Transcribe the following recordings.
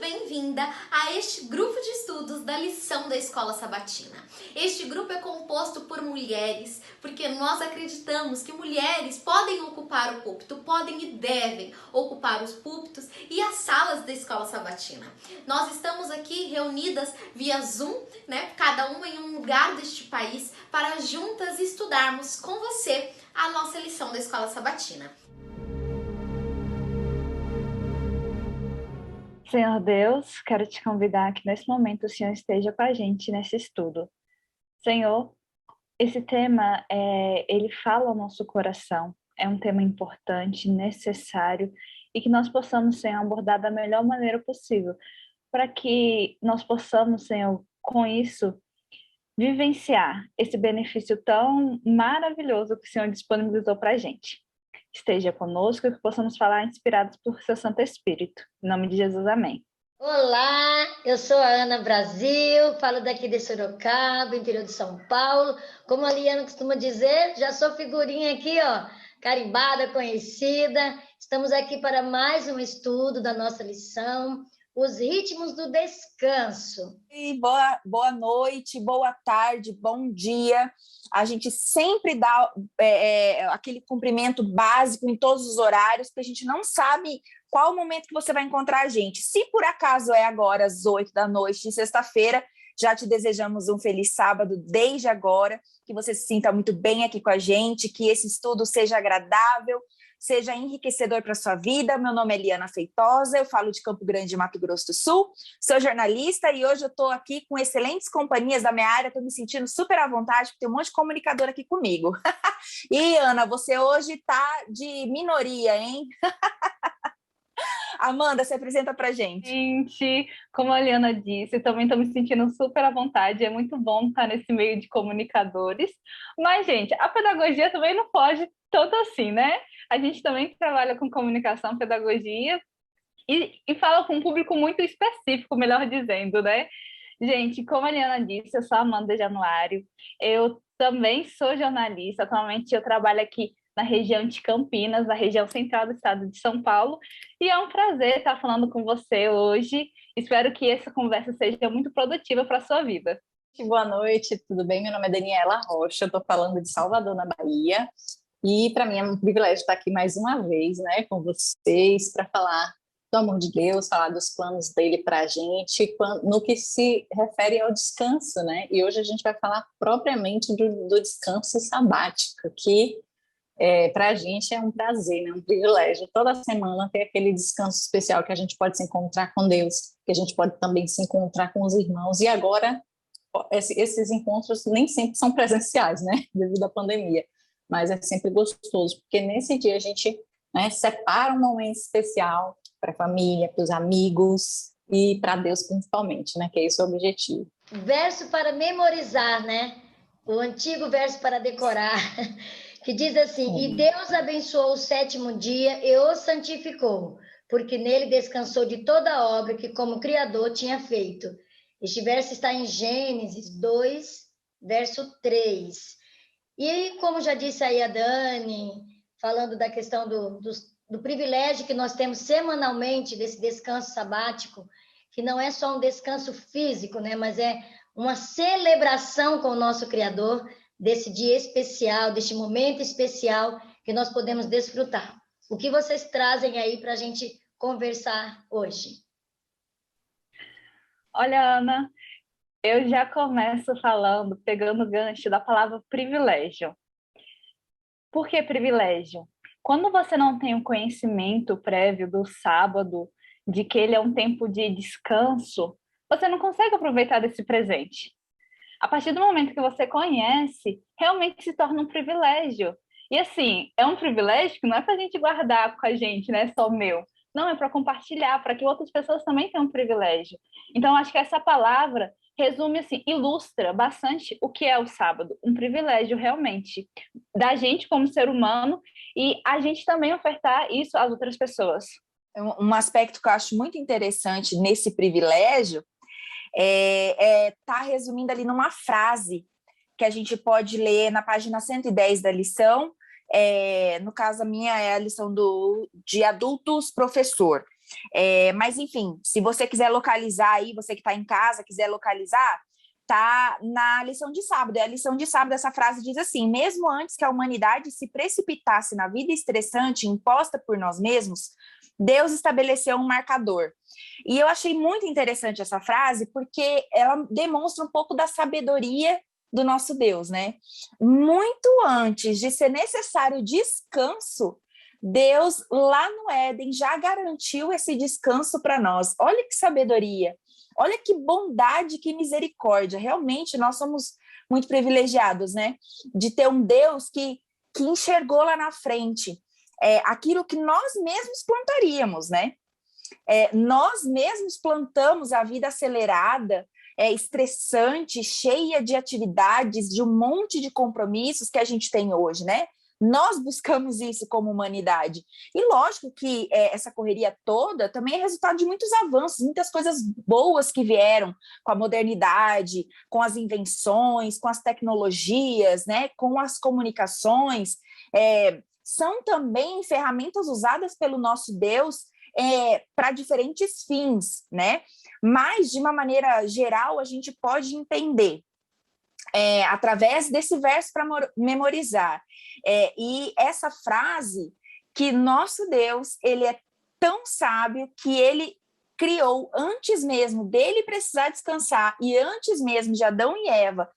bem-vinda a este grupo de estudos da lição da Escola Sabatina. Este grupo é composto por mulheres, porque nós acreditamos que mulheres podem ocupar o púlpito, podem e devem ocupar os púlpitos e as salas da Escola Sabatina. Nós estamos aqui reunidas via Zoom, cada uma em um lugar deste país, para juntas estudarmos com você a nossa lição da Escola Sabatina. Senhor Deus, quero te convidar que nesse momento o Senhor esteja com a gente nesse estudo. Senhor, esse tema, ele fala ao nosso coração, é um tema importante, necessário, e que nós possamos, Senhor, abordar da melhor maneira possível, para que nós possamos, Senhor, com isso, vivenciar esse benefício tão maravilhoso que o Senhor disponibilizou para a gente. Esteja conosco e que possamos falar inspirados por seu Santo Espírito. Em nome de Jesus, amém. Olá, eu sou a Ana Brasil, falo daqui de Sorocaba, interior de São Paulo. Como a Liana costuma dizer, já sou figurinha aqui, ó, carimbada, conhecida. Estamos aqui para mais um estudo da nossa lição, os ritmos do descanso. E boa noite, boa tarde, bom dia. A gente sempre dá aquele cumprimento básico em todos os horários, porque a gente não sabe qual o momento que você vai encontrar a gente. Se por acaso é agora, às 8 da noite, de sexta-feira, já te desejamos um feliz sábado desde agora, que você se sinta muito bem aqui com a gente, que esse estudo seja agradável, seja enriquecedor para a sua vida. Meu nome é Liana Feitosa, eu falo de Campo Grande, Mato Grosso do Sul, sou jornalista e hoje eu estou aqui com excelentes companhias da minha área, estou me sentindo super à vontade, porque tem um monte de comunicador aqui comigo. E, Ana, você hoje está de minoria, hein? Amanda, se apresenta pra gente. Gente, como a Liana disse, também estou me sentindo super à vontade, é muito bom estar nesse meio de comunicadores, mas, gente, a pedagogia também não foge tanto assim, né? A gente também trabalha com comunicação, pedagogia, e fala com um público muito específico, melhor dizendo, né? Gente, como a Liana disse, eu sou a Amanda Januário, eu também sou jornalista, atualmente eu trabalho aqui na região de Campinas, na região central do estado de São Paulo, e é um prazer estar falando com você hoje. Espero que essa conversa seja muito produtiva para a sua vida. Boa noite, tudo bem? Meu nome é Daniela Rocha, eu estou falando de Salvador, na Bahia, e para mim é um privilégio estar aqui mais uma vez, né, com vocês, para falar do amor de Deus, falar dos planos dele para a gente, no que se refere ao descanso, né? E hoje a gente vai falar propriamente do descanso sabático, que para a gente é um prazer, né? Um privilégio. Toda semana ter aquele descanso especial que a gente pode se encontrar com Deus, que a gente pode também se encontrar com os irmãos. E agora, esses encontros nem sempre são presenciais, né? Devido à pandemia. Mas é sempre gostoso, porque nesse dia a gente, né, separa um momento especial para a família, para os amigos e para Deus principalmente, né? Que é esse o objetivo. Verso para memorizar, né? O antigo verso para decorar. Que diz assim, e Deus abençoou o sétimo dia e o santificou, porque nele descansou de toda a obra que como Criador tinha feito. Este verso está em Gênesis 2, verso 3. E como já disse aí a Dani, falando da questão do privilégio que nós temos semanalmente desse descanso sabático, que não é só um descanso físico, né, mas é uma celebração com o nosso Criador, desse dia especial, deste momento especial que nós podemos desfrutar. O que vocês trazem aí para a gente conversar hoje? Olha, Ana, eu já começo falando, pegando o gancho da palavra privilégio. Por que privilégio? Quando você não tem o conhecimento prévio do sábado, de que ele é um tempo de descanso, você não consegue aproveitar desse presente. A partir do momento que você conhece, realmente se torna um privilégio. E assim, é um privilégio que não é para a gente guardar com a gente, né? Só o meu. Não, é para compartilhar, para que outras pessoas também tenham um privilégio. Então, acho que essa palavra resume, assim, ilustra bastante o que é o sábado. Um privilégio, realmente, da gente como ser humano e a gente também ofertar isso às outras pessoas. Um aspecto que eu acho muito interessante nesse privilégio tá resumindo ali numa frase que a gente pode ler na página 110 da lição. No caso, a minha é a lição de adultos professor. Mas, enfim, se você quiser localizar aí, você que está em casa, quiser localizar, tá na lição de sábado. E a lição de sábado, essa frase diz assim: mesmo antes que a humanidade se precipitasse na vida estressante imposta por nós mesmos, Deus estabeleceu um marcador. E eu achei muito interessante essa frase, porque ela demonstra um pouco da sabedoria do nosso Deus, né? Muito antes de ser necessário descanso, Deus, lá no Éden, já garantiu esse descanso para nós. Olha que sabedoria, olha que bondade, que misericórdia. Realmente, nós somos muito privilegiados, né? De ter um Deus que enxergou lá na frente aquilo que nós mesmos plantaríamos, né? Nós mesmos plantamos a vida acelerada, estressante, cheia de atividades, de um monte de compromissos que a gente tem hoje, né? Nós buscamos isso como humanidade. E lógico que essa correria toda também é resultado de muitos avanços, muitas coisas boas que vieram com a modernidade, com as invenções, com as tecnologias, né? Com as comunicações. São também ferramentas usadas pelo nosso Deus para diferentes fins, né? Mas, de uma maneira geral, a gente pode entender através desse verso para memorizar. E essa frase, que nosso Deus, ele é tão sábio que ele criou, antes mesmo dele precisar descansar e antes mesmo de Adão e Eva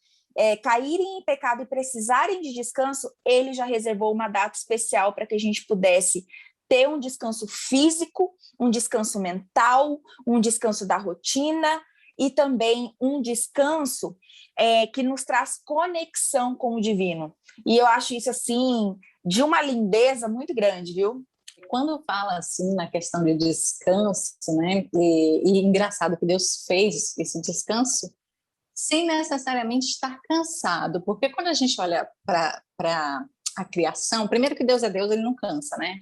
caírem em pecado e precisarem de descanso, ele já reservou uma data especial para que a gente pudesse ter um descanso físico, um descanso mental, um descanso da rotina e também um descanso que nos traz conexão com o divino. E eu acho isso, assim, de uma lindeza muito grande, viu? Quando fala assim na questão de descanso, né? E engraçado que Deus fez esse descanso sem necessariamente estar cansado, porque quando a gente olha para a criação, primeiro que Deus é Deus, ele não cansa, né?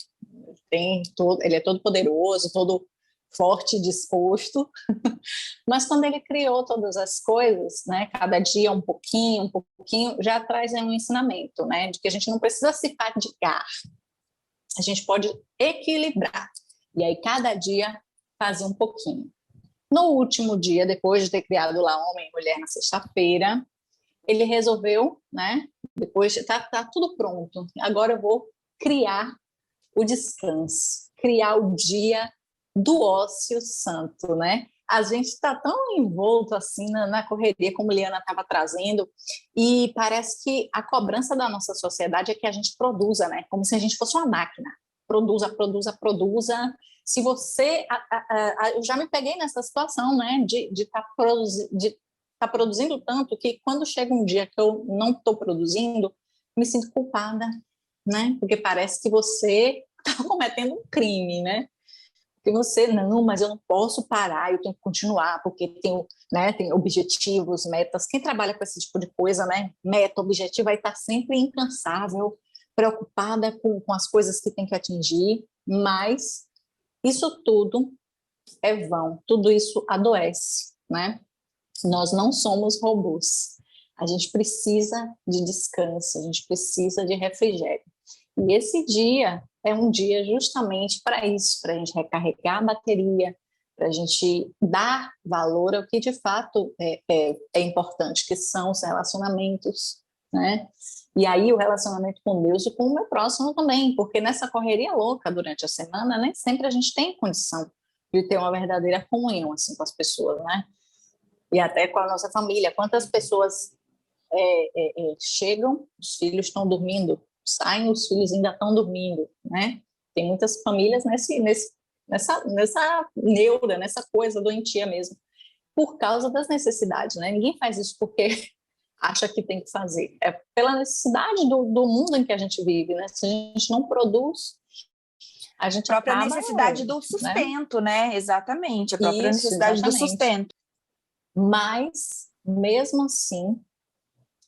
Ele é todo poderoso, todo forte, disposto, mas quando ele criou todas as coisas, né, cada dia um pouquinho, já traz um ensinamento, né, de que a gente não precisa se fadigar, a gente pode equilibrar, e aí cada dia fazer um pouquinho. No último dia, depois de ter criado lá homem e mulher na sexta-feira, ele resolveu, né, depois tá tudo pronto, agora eu vou criar o descanso, criar o dia do ócio santo, né? A gente está tão envolto assim na correria, como Liana estava trazendo, e parece que a cobrança da nossa sociedade é que a gente produza, né? Como se a gente fosse uma máquina. Produza. Se você... eu já me peguei nessa situação, né? De estar produzindo tanto que quando chega um dia que eu não estou produzindo, me sinto culpada, né? Porque parece que você está cometendo um crime, né? Que você, não, mas eu não posso parar, eu tenho que continuar, porque tem objetivos, metas. Quem trabalha com esse tipo de coisa, né? Meta, objetivo, vai estar sempre incansável, preocupada com as coisas que tem que atingir, mas isso tudo é vão, tudo isso adoece, né? Nós não somos robôs. A gente precisa de descanso, a gente precisa de refrigério. E esse dia é um dia justamente para isso, para a gente recarregar a bateria, para a gente dar valor ao que de fato é importante, que são os relacionamentos, né? E aí o relacionamento com Deus e com o meu próximo também, porque nessa correria louca durante a semana, nem sempre a gente tem condição de ter uma verdadeira comunhão assim, com as pessoas, né? E até com a nossa família. Quantas pessoas chegam, os filhos estão dormindo, saem, os filhos ainda estão dormindo, né? Tem muitas famílias nessa neura, nessa coisa doentia mesmo, por causa das necessidades, né? Ninguém faz isso porque acha que tem que fazer. É pela necessidade do mundo em que a gente vive, né? Se a gente não produz, a gente A própria acaba, necessidade do sustento, né? Exatamente, a própria necessidade do sustento. Mas, mesmo assim,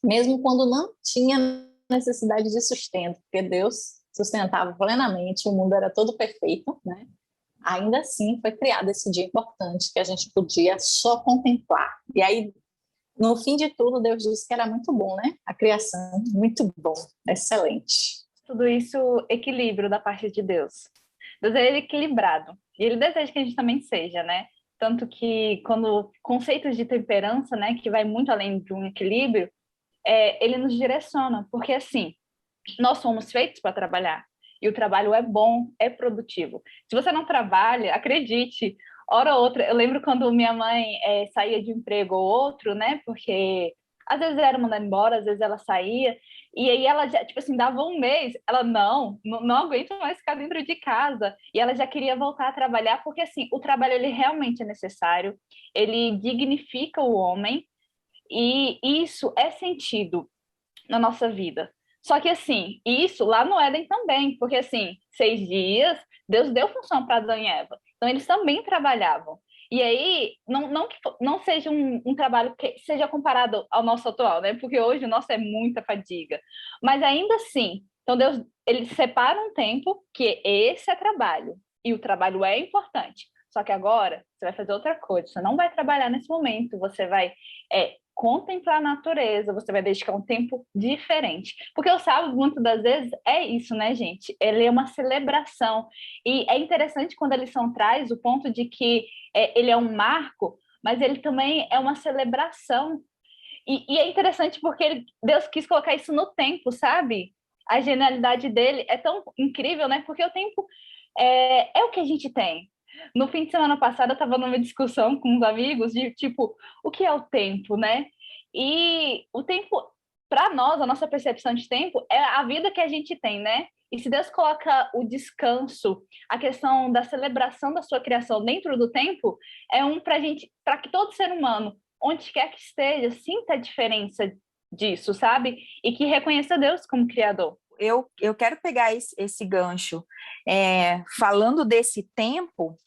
mesmo quando não tinha necessidade de sustento, porque Deus sustentava plenamente, o mundo era todo perfeito, né? Ainda assim foi criado esse dia importante que a gente podia só contemplar. E aí, no fim de tudo, Deus disse que era muito bom, né? A criação, muito bom, excelente. Tudo isso, equilíbrio da parte de Deus. Deus é equilibrado. E ele deseja que a gente também seja, né? Tanto que quando conceitos de temperança, né, que vai muito além de um equilíbrio, ele nos direciona, porque assim, nós somos feitos para trabalhar. E o trabalho é bom, é produtivo. Se você não trabalha, acredite, hora ou outra, eu lembro quando minha mãe saía de um emprego ou outro, né? Porque às vezes era mandada embora, às vezes ela saía, e aí ela já, tipo assim, dava um mês, ela não aguento mais ficar dentro de casa, e ela já queria voltar a trabalhar, porque assim, o trabalho ele realmente é necessário, ele dignifica o homem, e isso é sentido na nossa vida. Só que assim, isso lá no Éden também, porque assim, 6 dias, Deus deu função para Adão e Eva. Então eles também trabalhavam. E aí, não seja um trabalho que seja comparado ao nosso atual, né? Porque hoje o nosso é muita fadiga. Mas ainda assim, então Deus, ele separa um tempo que esse é trabalho. E o trabalho é importante. Só que agora você vai fazer outra coisa. Você não vai trabalhar nesse momento, você vai contemplar a natureza, você vai dedicar um tempo diferente. Porque o sábado, muitas das vezes, é isso, né, gente? Ele é uma celebração. E é interessante quando a lição traz o ponto de que ele é um marco, mas ele também é uma celebração. E é interessante porque Deus quis colocar isso no tempo, sabe? A genialidade dele é tão incrível, né? Porque o tempo é o que a gente tem. No fim de semana passada, eu estava numa discussão com uns amigos de, tipo, o que é o tempo, né? E o tempo, para nós, a nossa percepção de tempo é a vida que a gente tem, né? E se Deus coloca o descanso, a questão da celebração da sua criação dentro do tempo, é para que todo ser humano, onde quer que esteja, sinta a diferença disso, sabe? E que reconheça Deus como Criador. Eu quero pegar esse gancho, falando desse tempo,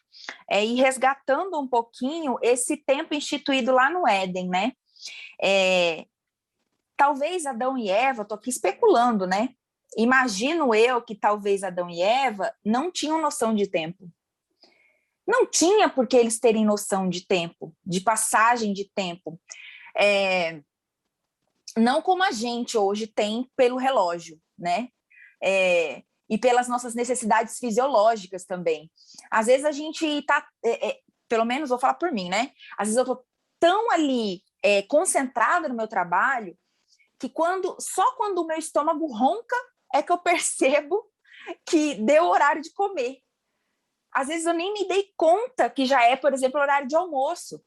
e resgatando um pouquinho esse tempo instituído lá no Éden, né? Talvez Adão e Eva, estou aqui especulando, né? Imagino eu que talvez Adão e Eva não tinham noção de tempo. Não tinha por que eles terem noção de tempo, de passagem de tempo. Não como a gente hoje tem pelo relógio, né? E pelas nossas necessidades fisiológicas também. Às vezes a gente está, pelo menos vou falar por mim, né? Às vezes eu estou tão ali concentrada no meu trabalho que só quando o meu estômago ronca é que eu percebo que deu o horário de comer. Às vezes eu nem me dei conta que já é, por exemplo, o horário de almoço.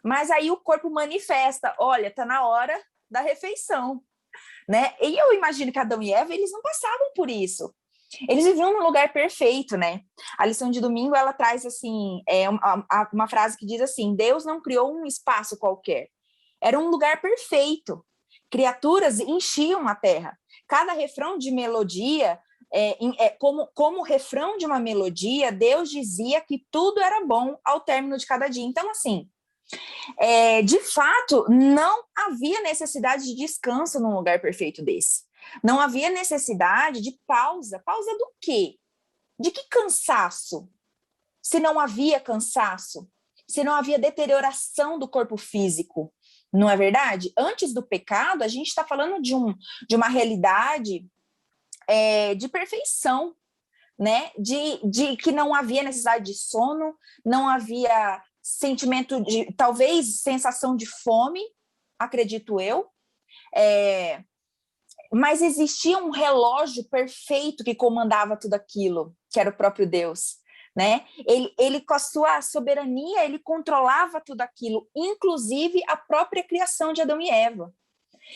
Mas aí o corpo manifesta, olha, está na hora da refeição, né? E eu imagino que Adão e Eva, eles não passavam por isso. Eles viviam num lugar perfeito, né? A lição de domingo, ela traz, assim, uma frase que diz assim, Deus não criou um espaço qualquer. Era um lugar perfeito. Criaturas enchiam a terra. Cada refrão de melodia, como refrão de uma melodia, Deus dizia que tudo era bom ao término de cada dia. Então, assim, de fato, não havia necessidade de descanso num lugar perfeito desse. Não havia necessidade de pausa. Pausa do quê? De que cansaço? Se não havia cansaço, se não havia deterioração do corpo físico, não é verdade? Antes do pecado, a gente está falando de uma realidade de perfeição, né? De que não havia necessidade de sono, não havia sentimento de, talvez, sensação de fome, acredito eu, mas existia um relógio perfeito que comandava tudo aquilo, que era o próprio Deus, né? Ele com a sua soberania, ele controlava tudo aquilo, inclusive a própria criação de Adão e Eva.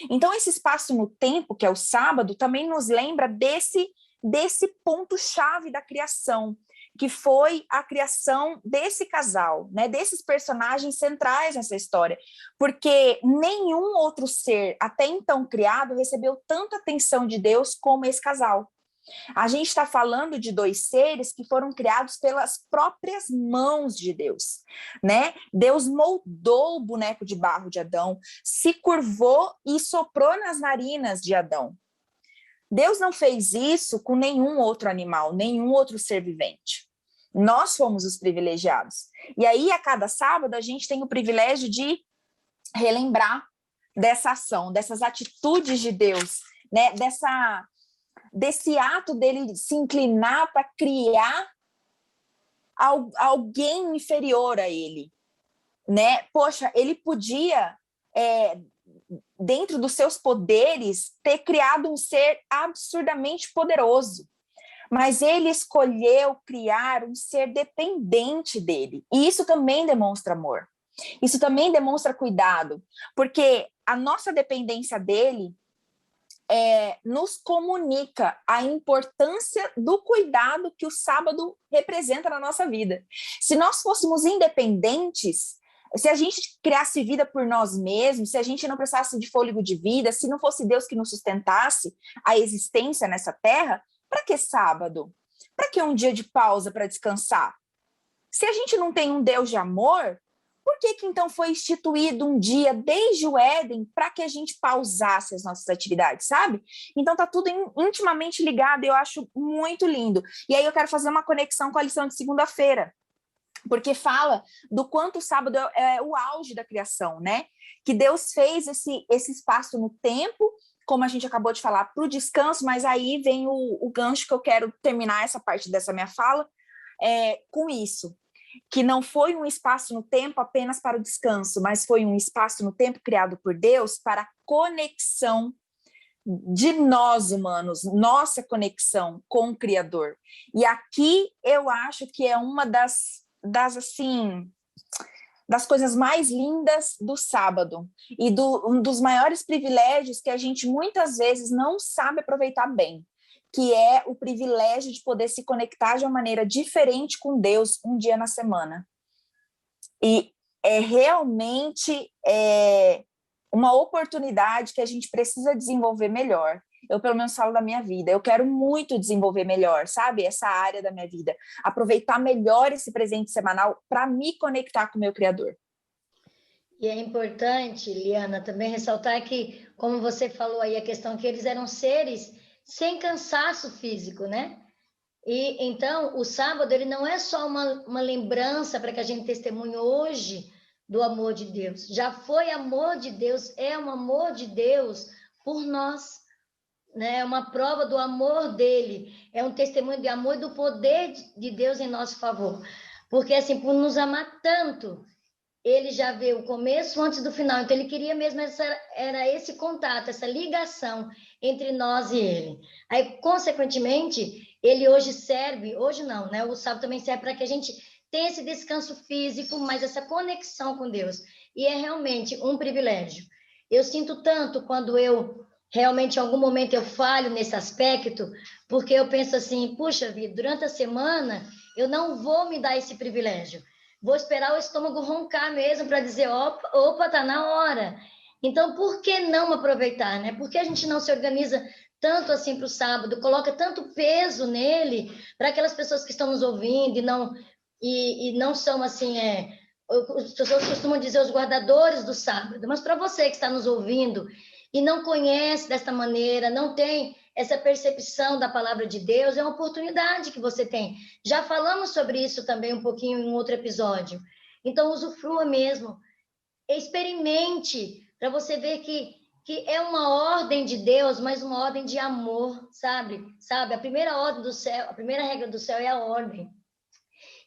Então, esse espaço no tempo, que é o sábado, também nos lembra desse ponto-chave da criação, que foi a criação desse casal, né, desses personagens centrais nessa história, porque nenhum outro ser até então criado recebeu tanta atenção de Deus como esse casal. A gente está falando de dois seres que foram criados pelas próprias mãos de Deus, né? Deus moldou o boneco de barro de Adão, se curvou e soprou nas narinas de Adão. Deus não fez isso com nenhum outro animal, nenhum outro ser vivente. Nós fomos os privilegiados. E aí, a cada sábado, a gente tem o privilégio de relembrar dessa ação, dessas atitudes de Deus, né? Desse ato dele se inclinar para criar alguém inferior a ele, né? Poxa, ele podia, dentro dos seus poderes, ter criado um ser absurdamente poderoso, mas ele escolheu criar um ser dependente dele, e isso também demonstra amor, isso também demonstra cuidado, porque a nossa dependência dele nos comunica a importância do cuidado que o sábado representa na nossa vida. Se nós fôssemos independentes, se a gente criasse vida por nós mesmos, se a gente não precisasse de fôlego de vida, se não fosse Deus que nos sustentasse a existência nessa terra, para que sábado? Para que um dia de pausa para descansar? Se a gente não tem um Deus de amor, por que então foi instituído um dia desde o Éden para que a gente pausasse as nossas atividades, sabe? Então tá tudo intimamente ligado e eu acho muito lindo. E aí eu quero fazer uma conexão com a lição de segunda-feira, porque fala do quanto o sábado é o auge da criação, né? Que Deus fez esse espaço no tempo, como a gente acabou de falar, para o descanso, mas aí vem o gancho que eu quero terminar essa parte dessa minha fala com isso. Que não foi um espaço no tempo apenas para o descanso, mas foi um espaço no tempo criado por Deus para a conexão de nós humanos, nossa conexão com o Criador. E aqui eu acho que é uma das coisas mais lindas do sábado e um dos maiores privilégios que a gente muitas vezes não sabe aproveitar bem, que é o privilégio de poder se conectar de uma maneira diferente com Deus um dia na semana. E é realmente uma oportunidade que a gente precisa desenvolver melhor. Eu, pelo menos, falo da minha vida. Eu quero muito desenvolver melhor, sabe? Essa área da minha vida. Aproveitar melhor esse presente semanal para me conectar com o meu Criador. E é importante, Liana, também ressaltar que, como você falou aí, a questão que eles eram seres sem cansaço físico, né? E então o sábado ele não é só uma lembrança para que a gente testemunhe hoje do amor de Deus. Já foi amor de Deus, é um amor de Deus por nós, né? É uma prova do amor dele, é um testemunho de amor e do poder de Deus em nosso favor. Porque assim, por nos amar tanto, ele já vê o começo antes do final. Então, ele queria mesmo era esse contato, essa ligação entre nós e ele. Aí, consequentemente, ele hoje serve, hoje não, né? O sábado também serve para que a gente tenha esse descanso físico, mas essa conexão com Deus. E é realmente um privilégio. Eu sinto tanto quando eu realmente, em algum momento, eu falho nesse aspecto, porque eu penso assim, puxa vida, durante a semana, eu não vou me dar esse privilégio. Vou esperar o estômago roncar mesmo para dizer, opa, tá na hora. Então, por que não aproveitar, né? Por que a gente não se organiza tanto assim para o sábado, coloca tanto peso nele para aquelas pessoas que estão nos ouvindo e não são assim, as pessoas costumam dizer os guardadores do sábado, mas para você que está nos ouvindo e não conhece desta maneira, não tem essa percepção da palavra de Deus, é uma oportunidade que você tem. Já falamos sobre isso também um pouquinho em um outro episódio. Então, usufrua mesmo. Experimente, para você ver que é uma ordem de Deus, mas uma ordem de amor, sabe? A primeira ordem do céu, a primeira regra do céu é a ordem.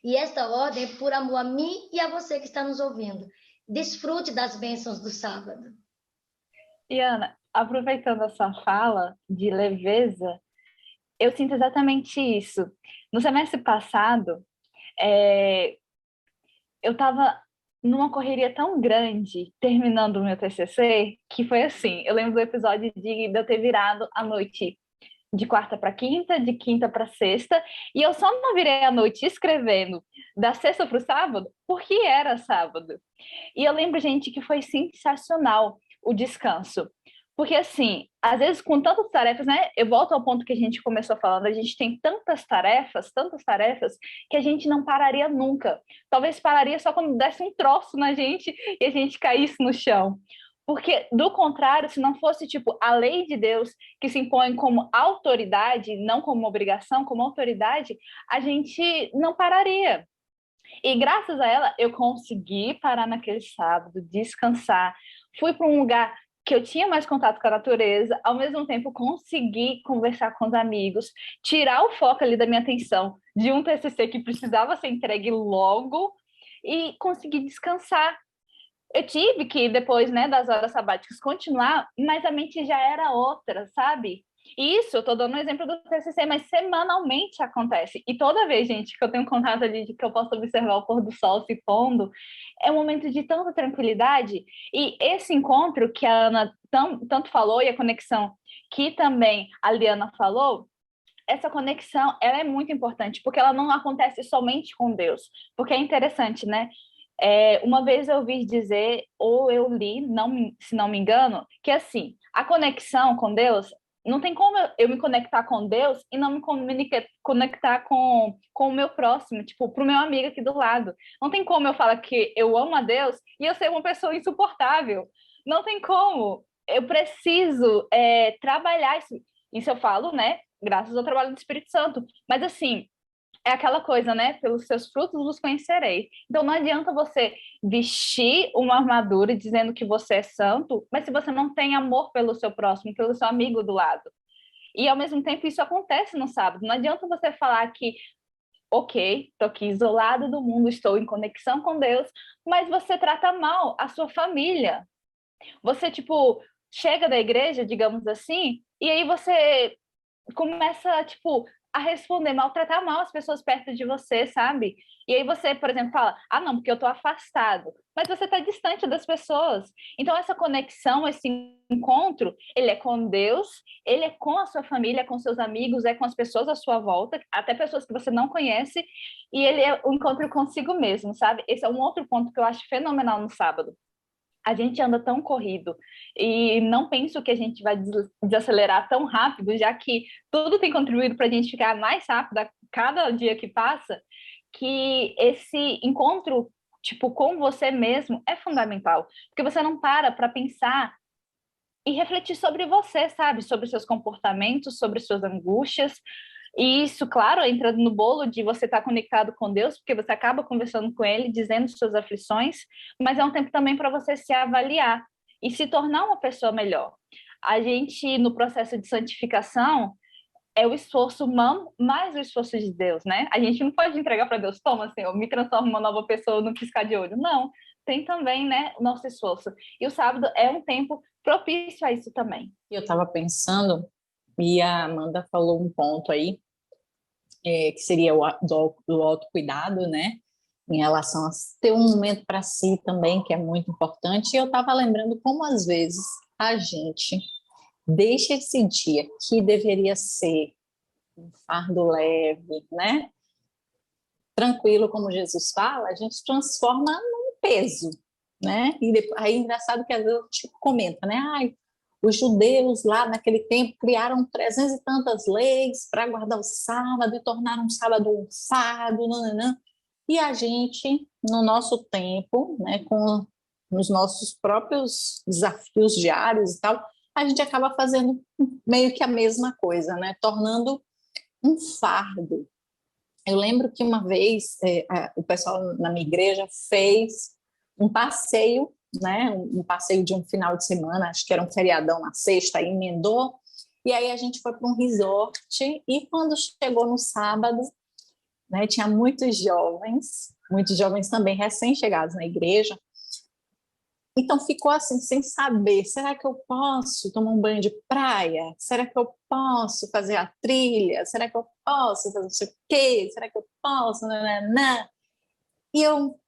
E esta ordem é por amor a mim e a você que está nos ouvindo. Desfrute das bênçãos do sábado. E Ana, aproveitando a sua fala de leveza, eu sinto exatamente isso. No semestre passado, eu estava numa correria tão grande, terminando o meu TCC, que foi assim, eu lembro do episódio de eu ter virado a noite de quarta para quinta, de quinta para sexta, e eu só não virei a noite escrevendo da sexta para o sábado, porque era sábado. E eu lembro, gente, que foi sensacional o descanso. Porque, assim, às vezes com tantas tarefas, né? Eu volto ao ponto que a gente começou falando, a gente tem tantas tarefas, que a gente não pararia nunca. Talvez pararia só quando desse um troço na gente e a gente caísse no chão. Porque, do contrário, se não fosse, tipo, a lei de Deus que se impõe como autoridade, não como obrigação, como autoridade, a gente não pararia. E graças a ela, eu consegui parar naquele sábado, descansar. Fui para um lugar que eu tinha mais contato com a natureza, ao mesmo tempo consegui conversar com os amigos, tirar o foco ali da minha atenção de um TCC que precisava ser entregue logo e conseguir descansar. Eu tive que, depois, né, das horas sabáticas, continuar, mas a mente já era outra, sabe? E isso, eu tô dando um exemplo do TCC, mas semanalmente acontece. E toda vez, gente, que eu tenho contato ali, de que eu posso observar o pôr do sol se pondo, é um momento de tanta tranquilidade. E esse encontro que a Ana tanto falou, e a conexão que também a Liana falou, essa conexão, ela é muito importante, porque ela não acontece somente com Deus. Porque é interessante, né? Uma vez eu ouvi dizer, ou eu li, se não me engano, que assim, a conexão com Deus, não tem como eu me conectar com Deus e não me conectar com o meu próximo, tipo, pro meu amigo aqui do lado. Não tem como eu falar que eu amo a Deus e eu ser uma pessoa insuportável. Não tem como. Eu preciso trabalhar isso. Isso eu falo, né? Graças ao trabalho do Espírito Santo. Mas assim, é aquela coisa, né? Pelos seus frutos vos conhecerei. Então não adianta você vestir uma armadura dizendo que você é santo, mas se você não tem amor pelo seu próximo, pelo seu amigo do lado. E ao mesmo tempo isso acontece no sábado. Não adianta você falar que, ok, estou aqui isolado do mundo, estou em conexão com Deus, mas você trata mal a sua família. Você, tipo, chega da igreja, digamos assim, e aí você começa, tipo, a responder, maltratar mal as pessoas perto de você, sabe? E aí você, por exemplo, fala, ah, não, porque eu tô afastado. Mas você tá distante das pessoas. Então, essa conexão, esse encontro, ele é com Deus, ele é com a sua família, é com seus amigos, é com as pessoas à sua volta, até pessoas que você não conhece, e ele é um encontro consigo mesmo, sabe? Esse é um outro ponto que eu acho fenomenal no sábado. A gente anda tão corrido e não penso que a gente vai desacelerar tão rápido, já que tudo tem contribuído para a gente ficar mais rápido a cada dia que passa, que esse encontro, tipo, com você mesmo é fundamental, porque você não para pensar e refletir sobre você, sabe? Sobre seus comportamentos, sobre suas angústias. E isso, claro, entra no bolo de você estar conectado com Deus, porque você acaba conversando com Ele, dizendo suas aflições, mas é um tempo também para você se avaliar e se tornar uma pessoa melhor. A gente, no processo de santificação, é o esforço humano mais o esforço de Deus, né? A gente não pode entregar para Deus, toma, assim, eu me transformo em uma nova pessoa no piscar de olho. Não, tem também, né, o nosso esforço. E o sábado é um tempo propício a isso também. Eu estava pensando, e a Amanda falou um ponto aí, que seria do autocuidado, né? Em relação a ter um momento para si também, que é muito importante. E eu estava lembrando como, às vezes, a gente deixa esse dia que deveria ser um fardo leve, né? Tranquilo, como Jesus fala, a gente transforma num peso, né? E depois, aí é engraçado que às vezes a gente comenta, né? Ai, os judeus lá naquele tempo criaram 300 e tantas leis para guardar o sábado e tornaram o sábado um fardo, nananã. E a gente, no nosso tempo, né, com os nossos próprios desafios diários e tal, a gente acaba fazendo meio que a mesma coisa, né? Tornando um fardo. Eu lembro que uma vez o pessoal na minha igreja fez um passeio, né? Um passeio de um final de semana, acho que era um feriadão na sexta, aí emendou, e aí a gente foi para um resort, e quando chegou no sábado, né, tinha muitos jovens também recém-chegados na igreja, então ficou assim, sem saber, será que eu posso tomar um banho de praia? Será que eu posso fazer a trilha? Será que eu posso fazer não sei o quê? Será que eu posso? Nananã. E eu,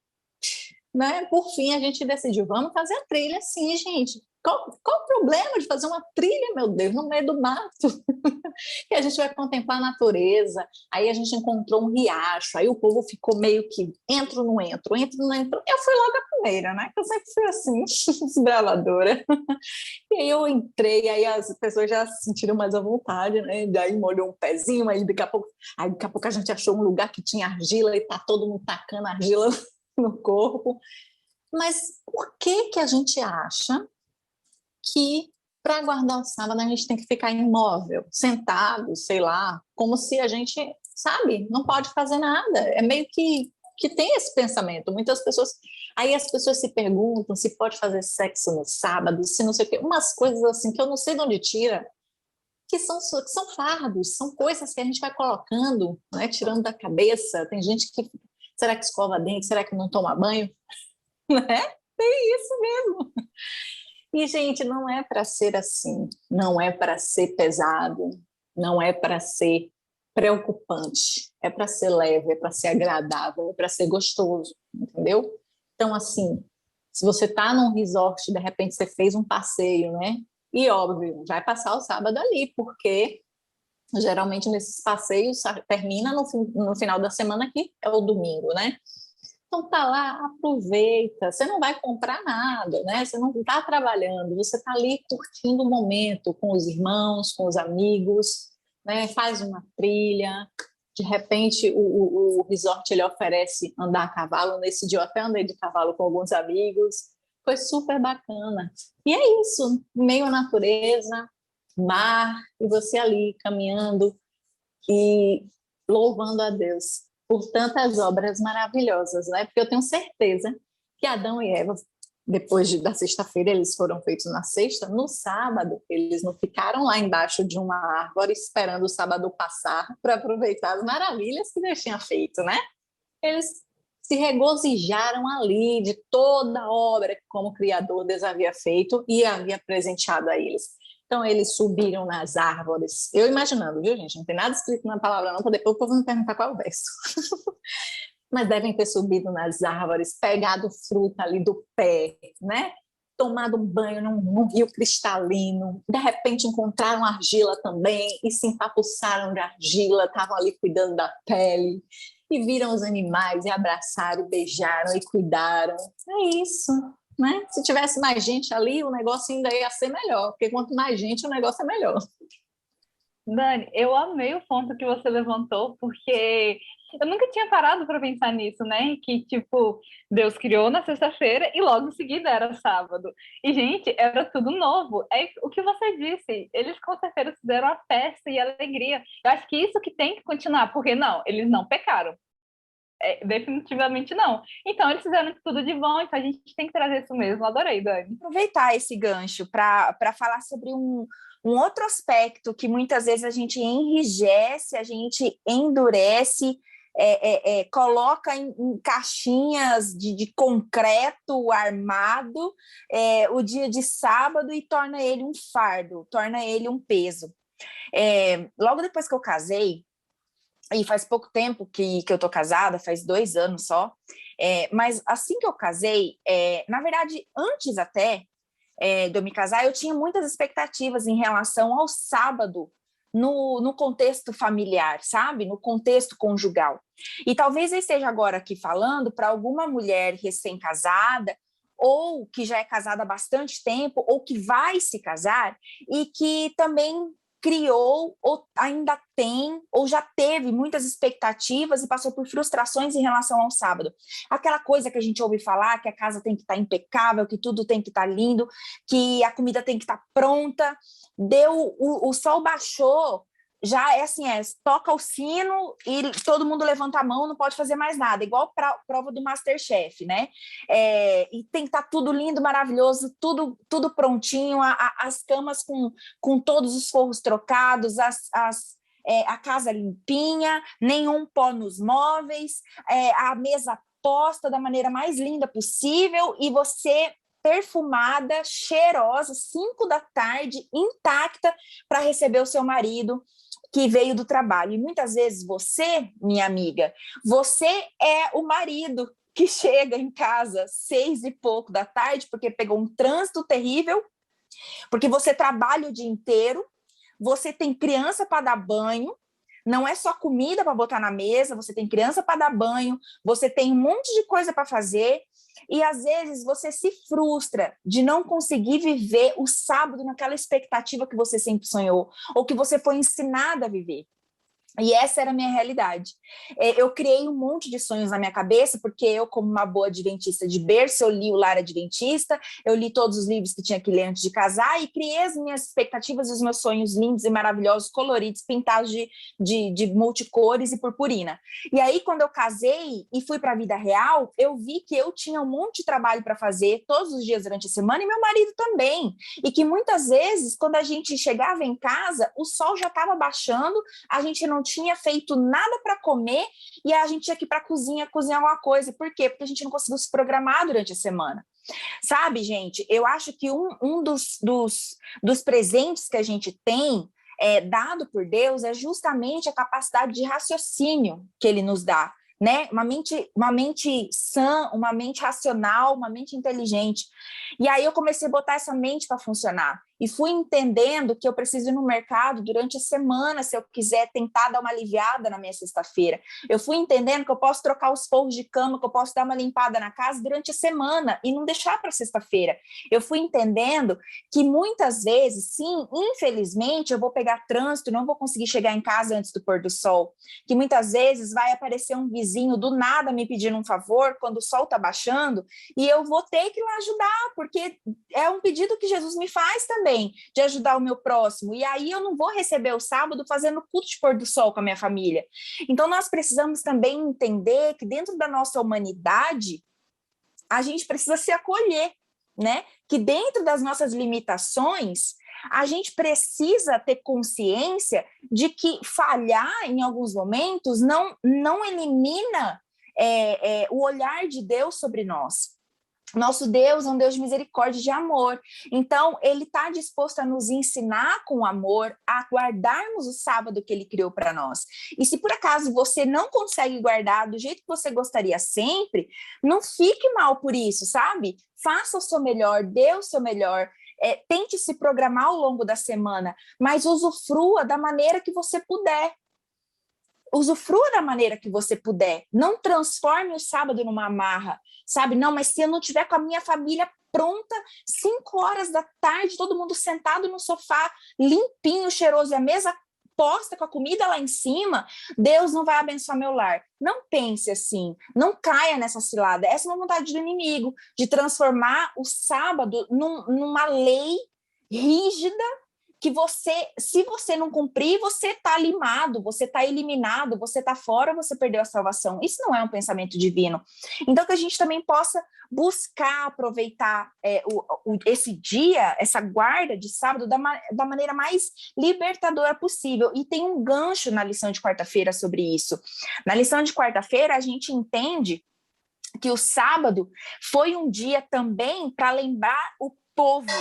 né, por fim, a gente decidiu, vamos fazer a trilha sim, gente. Qual o problema de fazer uma trilha, meu Deus, no meio do mato? E a gente vai contemplar a natureza. Aí a gente encontrou um riacho, aí o povo ficou meio que entro, não entro, entro, não entro. Eu fui logo a primeira, né? Eu sempre fui assim, desbravadora. E aí eu entrei, aí as pessoas já se sentiram mais à vontade, né? Daí molhou um pezinho, aí daqui a pouco a gente achou um lugar que tinha argila e tá todo mundo tacando argila no corpo. Mas por que a gente acha que para guardar o sábado a gente tem que ficar imóvel, sentado, sei lá, como se a gente, sabe, não pode fazer nada? É meio que que tem esse pensamento. Muitas pessoas... Aí as pessoas se perguntam se pode fazer sexo no sábado, se não sei o quê. Umas coisas assim que eu não sei de onde tira, que são fardos, são coisas que a gente vai colocando, né, tirando da cabeça. Tem gente que... Será que escova dente? Será que não toma banho? Né? Tem isso mesmo. E, gente, não é para ser assim. Não é para ser pesado. Não é para ser preocupante. É para ser leve, é para ser agradável, é para ser gostoso, entendeu? Então, assim, se você está num resort, de repente você fez um passeio, né? E, óbvio, vai passar o sábado ali, porque geralmente nesses passeios termina no final da semana, que é o domingo, né? Então tá lá, aproveita, você não vai comprar nada, né? Você não está trabalhando, você está ali curtindo o momento com os irmãos, com os amigos, né? Faz uma trilha, de repente o resort ele oferece andar a cavalo. Nesse dia eu até andei de cavalo com alguns amigos, foi super bacana. E é isso, meio à natureza, mar, e você ali caminhando e louvando a Deus por tantas obras maravilhosas, né? Porque eu tenho certeza que Adão e Eva, depois da sexta-feira, eles foram feitos na sexta, no sábado, eles não ficaram lá embaixo de uma árvore esperando o sábado passar para aproveitar as maravilhas que Deus tinha feito, né? Eles se regozijaram ali de toda a obra que, como Criador, Deus havia feito e havia presenteado a eles. Então, eles subiram nas árvores. Eu imaginando, viu, gente? Não tem nada escrito na palavra, não, para depois o povo me perguntar qual é o verso. Mas devem ter subido nas árvores, pegado fruta ali do pé, né? Tomado um banho num rio cristalino. De repente, encontraram argila também e se empapuçaram de argila, estavam ali cuidando da pele. E viram os animais e abraçaram, beijaram e cuidaram. É isso. Né? Se tivesse mais gente ali, o negócio ainda ia ser melhor, porque quanto mais gente, o negócio é melhor. Dani, eu amei o ponto que você levantou, porque eu nunca tinha parado para pensar nisso, né? Que, tipo, Deus criou na sexta-feira e logo em seguida era sábado. E, gente, era tudo novo. É o que você disse. Eles, com certeza, fizeram a festa e a alegria. Eu acho que isso que tem que continuar, porque, não, eles não pecaram. Definitivamente não. Então, eles fizeram tudo de bom, então a gente tem que trazer isso mesmo. Adorei, Dani. Aproveitar esse gancho para falar sobre um outro aspecto que muitas vezes a gente enrijece, a gente endurece, coloca em caixinhas de concreto armado o dia de sábado e torna ele um fardo, torna ele um peso. Logo depois que eu casei, e faz pouco tempo que eu tô casada, faz 2 anos só, mas assim que eu casei, na verdade, antes até de eu me casar, eu tinha muitas expectativas em relação ao sábado no contexto familiar, sabe? No contexto conjugal. E talvez eu esteja agora aqui falando para alguma mulher recém-casada, ou que já é casada há bastante tempo, ou que vai se casar, e que também criou, ou ainda tem, ou já teve muitas expectativas e passou por frustrações em relação ao sábado. Aquela coisa que a gente ouve falar, que a casa tem que estar impecável, que tudo tem que estar lindo, que a comida tem que estar pronta. O sol baixou, já é assim, toca o sino e todo mundo levanta a mão, não pode fazer mais nada, igual prova do MasterChef, né? E tem que estar tudo lindo, maravilhoso, tudo prontinho, as camas com todos os forros trocados, a casa limpinha, nenhum pó nos móveis, a mesa posta da maneira mais linda possível e você perfumada, cheirosa, 5 da tarde, intacta, para receber o seu marido que veio do trabalho. E muitas vezes você, minha amiga, você é o marido que chega em casa 6 e pouco da tarde, porque pegou um trânsito terrível, porque você trabalha o dia inteiro, você tem criança para dar banho, não é só comida para botar na mesa, você tem criança para dar banho, você tem um monte de coisa para fazer, e às vezes você se frustra de não conseguir viver o sábado naquela expectativa que você sempre sonhou, ou que você foi ensinada a viver. E essa era a minha realidade. Eu criei um monte de sonhos na minha cabeça, porque eu, como uma boa adventista de berço, eu li o Lar Adventista, eu li todos os livros que tinha que ler antes de casar e criei as minhas expectativas e os meus sonhos lindos e maravilhosos, coloridos, pintados de multicores e purpurina. E aí, quando eu casei e fui para a vida real, eu vi que eu tinha um monte de trabalho para fazer todos os dias durante a semana e meu marido também. E que muitas vezes, quando a gente chegava em casa, o sol já estava baixando, a gente não tinha feito nada para comer e a gente tinha que ir para a cozinha cozinhar alguma coisa. Por quê? Porque a gente não conseguiu se programar durante a semana. Sabe, gente, eu acho que um dos presentes que a gente tem dado por Deus é justamente a capacidade de raciocínio que ele nos dá, né? Uma mente sã, uma mente racional, uma mente inteligente. E aí eu comecei a botar essa mente para funcionar. E fui entendendo que eu preciso ir no mercado durante a semana se eu quiser tentar dar uma aliviada na minha sexta-feira. Eu fui entendendo que eu posso trocar os forros de cama, que eu posso dar uma limpada na casa durante a semana e não deixar para sexta-feira. Eu fui entendendo que muitas vezes, sim, infelizmente, eu vou pegar trânsito, não vou conseguir chegar em casa antes do pôr do sol. Que muitas vezes vai aparecer um vizinho do nada me pedindo um favor quando o sol está baixando e eu vou ter que ir lá ajudar, porque é um pedido que Jesus me faz também, de ajudar o meu próximo, e aí eu não vou receber o sábado fazendo culto de pôr do sol com a minha família. Então nós precisamos também entender que dentro da nossa humanidade a gente precisa se acolher, né? Que dentro das nossas limitações a gente precisa ter consciência de que falhar em alguns momentos não elimina o olhar de Deus sobre nós. Nosso Deus é um Deus de misericórdia e de amor. Então, ele está disposto a nos ensinar com amor a guardarmos o sábado que ele criou para nós. E se por acaso você não consegue guardar do jeito que você gostaria sempre, não fique mal por isso, sabe? Faça o seu melhor, dê o seu melhor. Tente se programar ao longo da semana, mas usufrua da maneira que você puder. Usufrua da maneira que você puder. Não transforme o sábado numa amarra, sabe? Não, mas se eu não tiver com a minha família pronta, 5 horas da tarde, todo mundo sentado no sofá, limpinho, cheiroso, e a mesa posta com a comida lá em cima, Deus não vai abençoar meu lar. Não pense assim, não caia nessa cilada. Essa é uma vontade do inimigo, de transformar o sábado numa lei rígida, que se você não cumprir, você está limado, você está eliminado, você está fora, você perdeu a salvação. Isso não é um pensamento divino. Então, que a gente também possa buscar aproveitar esse dia, essa guarda de sábado, da maneira mais libertadora possível. E tem um gancho na lição de quarta-feira sobre isso. Na lição de quarta-feira, a gente entende que o sábado foi um dia também para lembrar o povo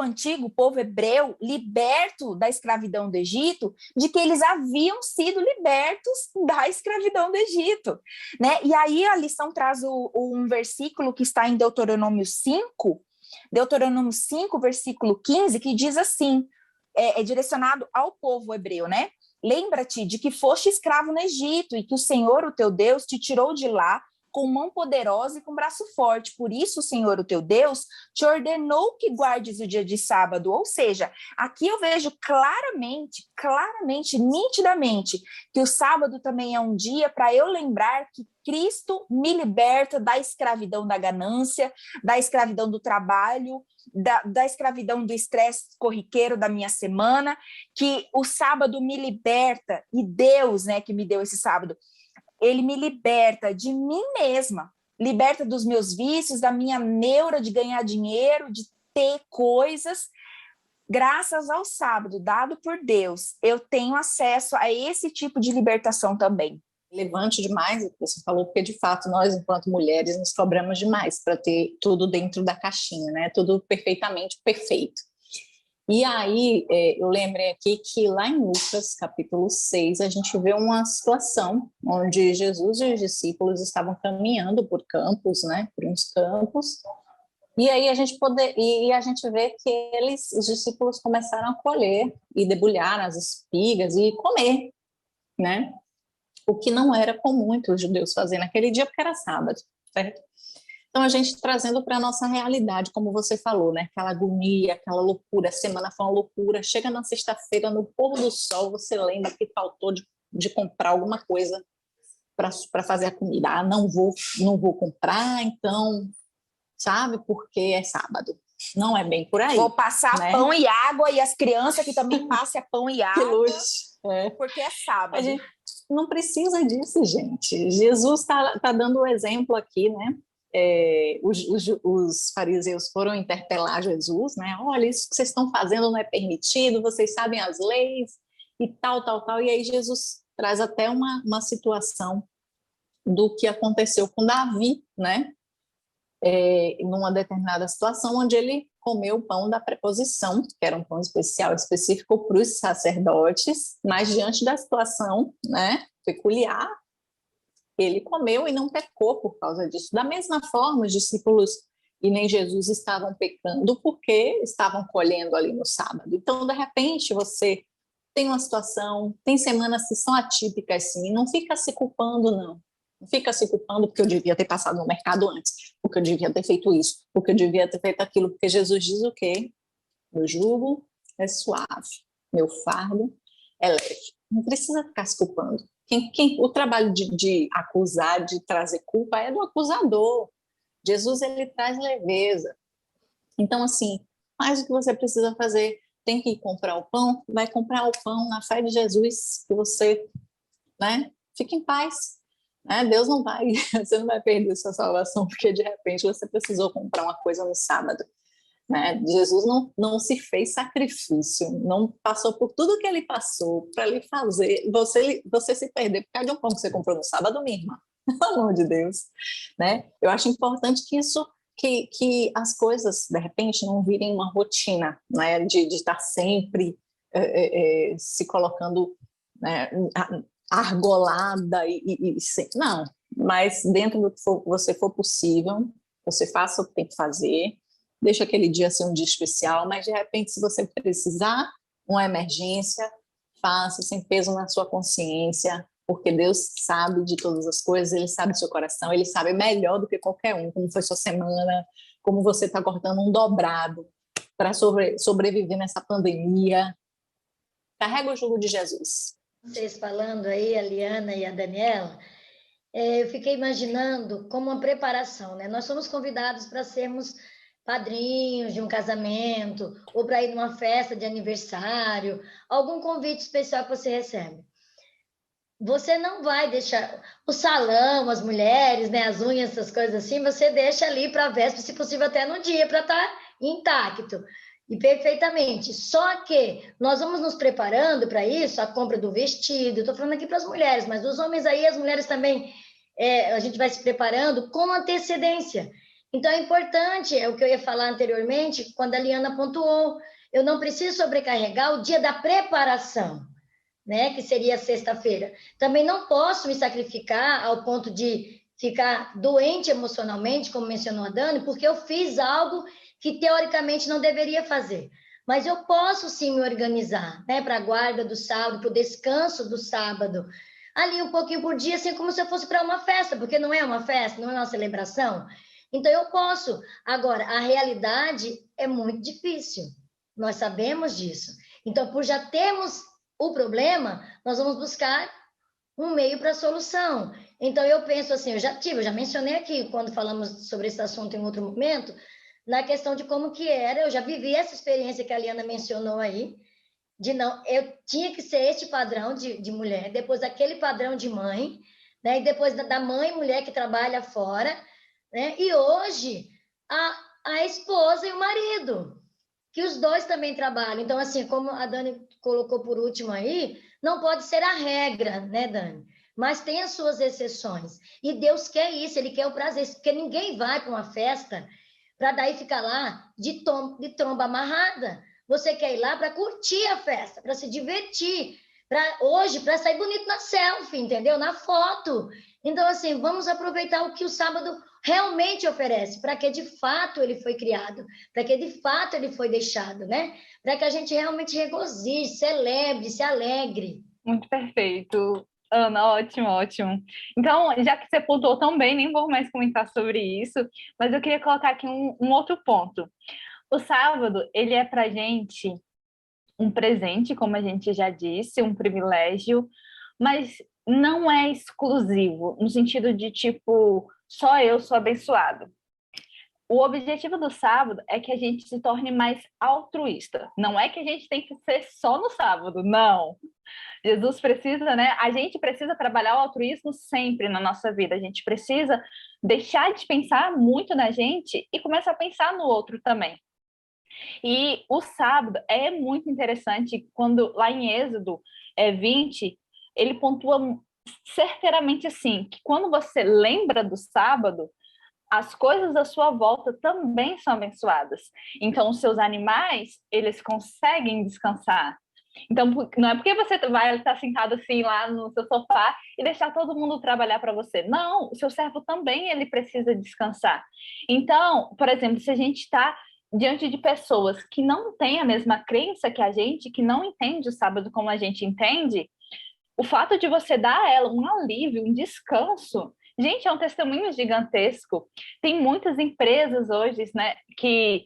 antigo, o povo hebreu, liberto da escravidão do Egito, de que eles haviam sido libertos da escravidão do Egito, né? E aí a lição traz um versículo que está em Deuteronômio 5, versículo 15, que diz assim, é direcionado ao povo hebreu, né? Lembra-te de que foste escravo no Egito e que o Senhor, o teu Deus, te tirou de lá com mão poderosa e com braço forte. Por isso, o Senhor, o teu Deus, te ordenou que guardes o dia de sábado. Ou seja, aqui eu vejo claramente, nitidamente, que o sábado também é um dia para eu lembrar que Cristo me liberta da escravidão da ganância, da escravidão do trabalho, da escravidão do estresse corriqueiro da minha semana, que o sábado me liberta, e Deus, né, que me deu esse sábado, ele me liberta de mim mesma, liberta dos meus vícios, da minha neura de ganhar dinheiro, de ter coisas. Graças ao sábado dado por Deus, eu tenho acesso a esse tipo de libertação também. Relevante demais o que você falou, porque de fato nós, enquanto mulheres, nos cobramos demais para ter tudo dentro da caixinha, né? Tudo perfeitamente perfeito. E aí, eu lembrei aqui que lá em Lucas, capítulo 6, a gente vê uma situação onde Jesus e os discípulos estavam caminhando por campos, né, por uns campos, e aí a gente vê que os discípulos começaram a colher e debulhar as espigas e comer, né, o que não era comum que os judeus faziam naquele dia, porque era sábado, certo? Então, a gente trazendo para a nossa realidade, como você falou, né? Aquela agonia, aquela loucura, a semana foi uma loucura. Chega na sexta-feira, no pôr do sol, você lembra que faltou de comprar alguma coisa para fazer a comida. Ah, não vou comprar, então, sabe? Porque é sábado. Não é bem por aí. Vou passar né? pão e água, e as crianças que também passem pão e Que água, luxo. porque é sábado. A gente não precisa disso, gente. Jesus está dando o exemplo aqui, né? Os fariseus foram interpelar Jesus, né? Olha, isso que vocês estão fazendo não é permitido, vocês sabem as leis e tal, tal, tal. E aí Jesus traz até uma situação do que aconteceu com Davi, né? Numa determinada situação onde ele comeu o pão da preposição, que era um pão especial, específico para os sacerdotes, mas diante da situação, né, peculiar, ele comeu e não pecou por causa disso. Da mesma forma, os discípulos e nem Jesus estavam pecando porque estavam colhendo ali no sábado. Então, de repente, você tem uma situação, tem semanas que são atípicas, sim, não fica se culpando, não. Não fica se culpando porque eu devia ter passado no mercado antes, porque eu devia ter feito isso, porque eu devia ter feito aquilo, porque Jesus diz o quê? Meu jugo é suave, meu fardo é leve. Não precisa ficar se culpando. O trabalho de acusar, de trazer culpa é do acusador. Jesus, ele traz leveza. Então, assim, faz o que você precisa fazer. Tem que ir comprar o pão, vai comprar o pão na fé de Jesus, que você, né, fique em paz. Né? Deus não vai, você não vai perder sua salvação porque de repente você precisou comprar uma coisa no sábado. Né? Jesus não se fez sacrifício, não passou por tudo que ele passou para lhe fazer você se perder por causa de um pão que você comprou no sábado, minha irmã. Pelo amor de Deus. Né? Eu acho importante que as coisas, de repente, não virem uma rotina, né? de estar sempre se colocando, né? Argolada não, mas dentro do que você for possível, você faça o que tem que fazer, deixa aquele dia ser um dia especial, mas de repente, se você precisar uma emergência, faça sem peso na sua consciência, porque Deus sabe de todas as coisas, Ele sabe do seu coração, Ele sabe melhor do que qualquer um, como foi sua semana, como você está cortando um dobrado para sobreviver nessa pandemia. Carrega o jugo de Jesus. Vocês falando aí, a Liana e a Daniela, eu fiquei imaginando como uma preparação, né? Nós somos convidados para sermos padrinhos de um casamento, ou para ir numa festa de aniversário, algum convite especial que você recebe. Você não vai deixar o salão, as mulheres, né, as unhas, essas coisas assim, você deixa ali para a véspera, se possível até no dia, para estar intacto. E perfeitamente. Só que nós vamos nos preparando para isso, a compra do vestido. Estou falando aqui para as mulheres, mas os homens aí, as mulheres também, a gente vai se preparando com antecedência. Então é importante, é o que eu ia falar anteriormente, quando a Liana pontuou, eu não preciso sobrecarregar o dia da preparação, né? Que seria sexta-feira. Também não posso me sacrificar ao ponto de ficar doente emocionalmente, como mencionou a Dani, porque eu fiz algo que teoricamente não deveria fazer. Mas eu posso sim me organizar, né, para a guarda do sábado, para o descanso do sábado, ali um pouquinho por dia, assim como se eu fosse para uma festa, porque não é uma festa, não é uma celebração. Então eu posso. Agora, a realidade é muito difícil. Nós sabemos disso. Então, por já termos o problema, nós vamos buscar um meio para a solução. Então, eu penso assim, eu já mencionei aqui, quando falamos sobre esse assunto em outro momento, na questão de como que era, eu já vivi essa experiência que a Liana mencionou aí, de não, eu tinha que ser este padrão de mulher, depois aquele padrão de mãe, né, e depois da mãe mulher que trabalha fora, né, e hoje a esposa e o marido, que os dois também trabalham. Então, assim, como a Dani colocou por último aí, não pode ser a regra, né, Dani? Mas tem as suas exceções. E Deus quer isso, Ele quer o prazer, porque ninguém vai para uma festa para daí ficar lá de tromba amarrada. Você quer ir lá para curtir a festa, para se divertir, para sair bonito na selfie, entendeu? Na foto. Então, assim, vamos aproveitar o que o sábado realmente oferece, para que de fato ele foi criado, para que de fato ele foi deixado, né? Para que a gente realmente regozije, celebre, se alegre. Muito perfeito. Ana, ótimo, ótimo. Então, já que você pontuou tão bem, nem vou mais comentar sobre isso, mas eu queria colocar aqui um outro ponto. O sábado, ele é pra gente um presente, como a gente já disse, um privilégio, mas não é exclusivo, no sentido de tipo, só eu sou abençoado. O objetivo do sábado é que a gente se torne mais altruísta. Não é que a gente tem que ser só no sábado, não. Jesus precisa, né? A gente precisa trabalhar o altruísmo sempre na nossa vida. A gente precisa deixar de pensar muito na gente e começar a pensar no outro também. E o sábado é muito interessante quando lá em Êxodo 20, ele pontua certeiramente assim, que quando você lembra do sábado, as coisas à sua volta também são abençoadas. Então, os seus animais, eles conseguem descansar. Então, não é porque você vai estar sentado assim lá no seu sofá e deixar todo mundo trabalhar para você. Não, o seu servo também, ele precisa descansar. Então, por exemplo, se a gente está diante de pessoas que não têm a mesma crença que a gente, que não entende o sábado como a gente entende, o fato de você dar a ela um alívio, um descanso, gente, é um testemunho gigantesco. Tem muitas empresas hoje, né, que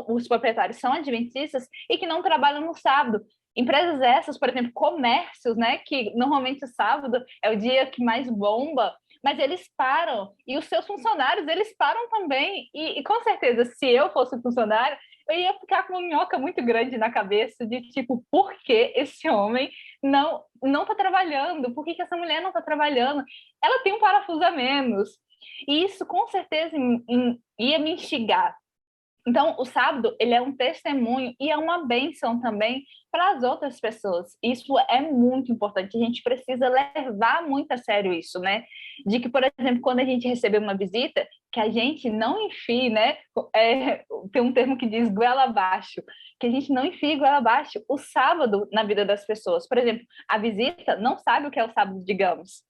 os proprietários são adventistas e que não trabalham no sábado. Empresas essas, por exemplo, comércios, né, que normalmente o sábado é o dia que mais bomba, mas eles param, e os seus funcionários, eles param também, e com certeza, se eu fosse funcionário, eu ia ficar com uma minhoca muito grande na cabeça, de tipo, por que esse homem não está trabalhando? Por que essa mulher não está trabalhando? Ela tem um parafuso a menos, e isso com certeza ia me instigar. Então, o sábado, ele é um testemunho e é uma bênção também para as outras pessoas. Isso é muito importante. A gente precisa levar muito a sério isso, né? De que, por exemplo, quando a gente recebe uma visita, que a gente não enfie, né? Tem um termo que diz goela abaixo, que a gente não enfie goela abaixo o sábado na vida das pessoas. Por exemplo, a visita não sabe o que é o sábado, digamos.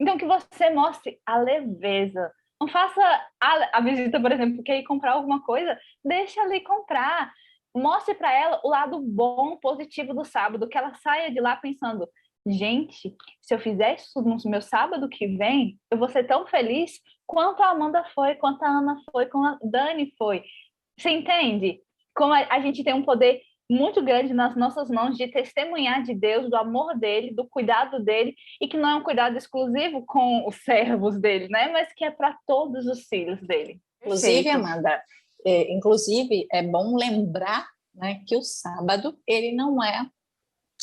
Então, que você mostre a leveza. Não faça a visita, por exemplo, quer ir comprar alguma coisa, deixa ela ir comprar. Mostre para ela o lado bom, positivo do sábado, que ela saia de lá pensando, gente, se eu fizer isso no meu sábado que vem, eu vou ser tão feliz quanto a Amanda foi, quanto a Ana foi, quanto a Dani foi. Você entende? Como a gente tem um poder muito grande nas nossas mãos de testemunhar de Deus, do amor dele, do cuidado dele, e que não é um cuidado exclusivo com os servos dele, né? Mas que é para todos os filhos dele. Inclusive, Perfeito. Amanda, é bom lembrar, né, que o sábado ele não é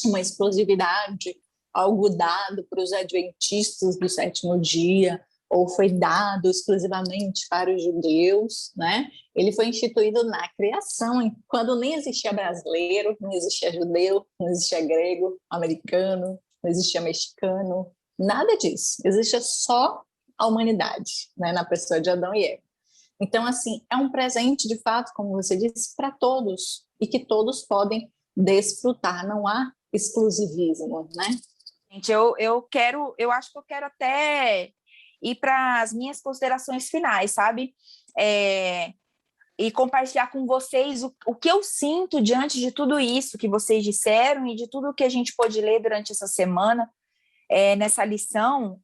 uma exclusividade, algo dado para os adventistas do sétimo dia, ou foi dado exclusivamente para os judeus, né? Ele foi instituído na criação, quando nem existia brasileiro, não existia judeu, não existia grego, americano, não existia mexicano, nada disso. Existia só a humanidade, né, na pessoa de Adão e Eva. Então, assim, é um presente, de fato, como você disse, para todos, e que todos podem desfrutar, não há exclusivismo, né? Gente, eu acho que eu quero até ir para as minhas considerações finais, sabe? E compartilhar com vocês o que eu sinto diante de tudo isso que vocês disseram e de tudo que a gente pôde ler durante essa semana nessa lição,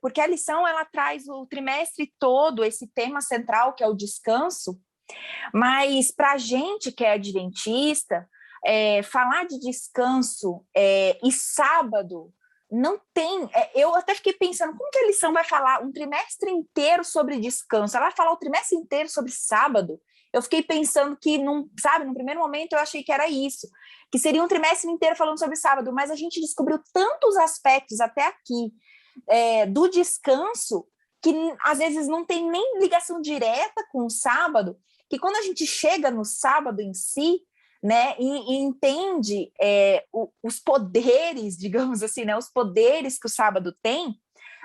porque a lição ela traz o trimestre todo esse tema central que é o descanso, mas para a gente que é adventista, falar de descanso e sábado não tem. Eu até fiquei pensando, como que a lição vai falar um trimestre inteiro sobre descanso? Ela vai falar o trimestre inteiro sobre sábado? Eu fiquei pensando que, no primeiro momento eu achei que era isso, que seria um trimestre inteiro falando sobre sábado, mas a gente descobriu tantos aspectos até aqui do descanso que às vezes não tem nem ligação direta com o sábado, que quando a gente chega no sábado em si, né, e entende os poderes, digamos assim, né, os poderes que o sábado tem,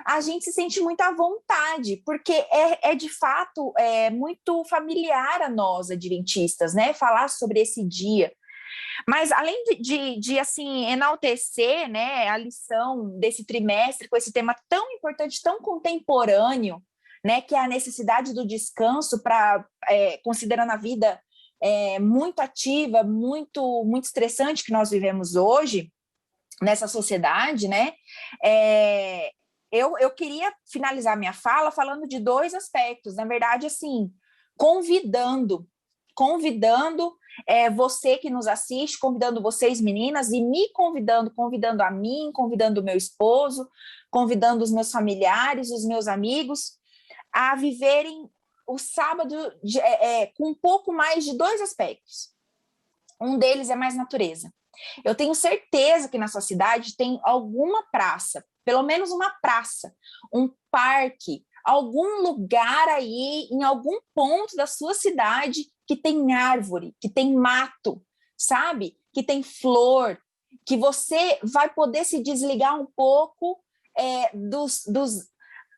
a gente se sente muito à vontade, porque de fato muito familiar a nós, adventistas, né, falar sobre esse dia. Mas além de assim, enaltecer, né, a lição desse trimestre com esse tema tão importante, tão contemporâneo, né, que é a necessidade do descanso para, considerando a vida muito ativa, muito, muito estressante que nós vivemos hoje, nessa sociedade, né? Eu queria finalizar minha fala falando de dois aspectos. Na verdade, assim, convidando você que nos assiste, convidando vocês, meninas, e me convidando a mim, convidando o meu esposo, convidando os meus familiares, os meus amigos, a viverem o sábado com um pouco mais de dois aspectos. Um deles é mais natureza. Eu tenho certeza que na sua cidade tem alguma praça, pelo menos uma praça, um parque, algum lugar aí, em algum ponto da sua cidade que tem árvore, que tem mato, sabe? Que tem flor, que você vai poder se desligar um pouco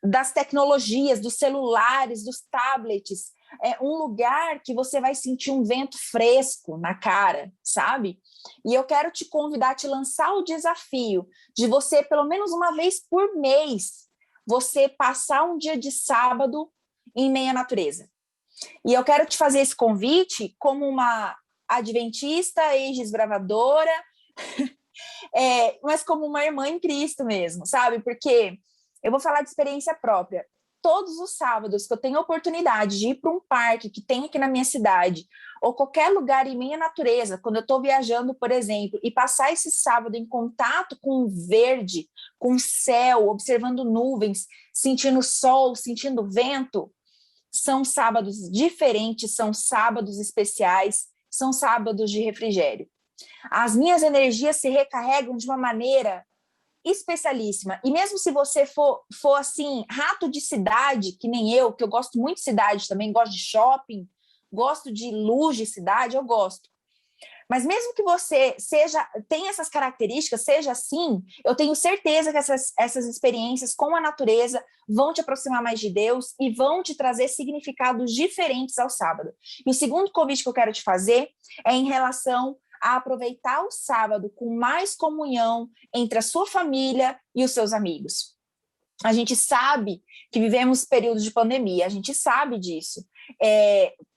das tecnologias, dos celulares, dos tablets. É um lugar que você vai sentir um vento fresco na cara, sabe? E eu quero te convidar a te lançar o desafio de você, pelo menos uma vez por mês, você passar um dia de sábado em meio à natureza. E eu quero te fazer esse convite como uma adventista, ex-desbravadora, mas como uma irmã em Cristo mesmo, sabe? Porque eu vou falar de experiência própria. Todos os sábados que eu tenho a oportunidade de ir para um parque que tem aqui na minha cidade, ou qualquer lugar em meio à natureza, quando eu estou viajando, por exemplo, e passar esse sábado em contato com o verde, com o céu, observando nuvens, sentindo sol, sentindo vento, são sábados diferentes, são sábados especiais, são sábados de refrigério. As minhas energias se recarregam de uma maneira especialíssima. E mesmo se você for assim, rato de cidade, que nem eu, que eu gosto muito de cidade também, gosto de shopping, gosto de luz de cidade, eu gosto. Mas mesmo que você tenha essas características, seja assim, eu tenho certeza que essas experiências com a natureza vão te aproximar mais de Deus e vão te trazer significados diferentes ao sábado. E o segundo convite que eu quero te fazer é em relação a aproveitar o sábado com mais comunhão entre a sua família e os seus amigos. A gente sabe que vivemos períodos de pandemia, a gente sabe disso.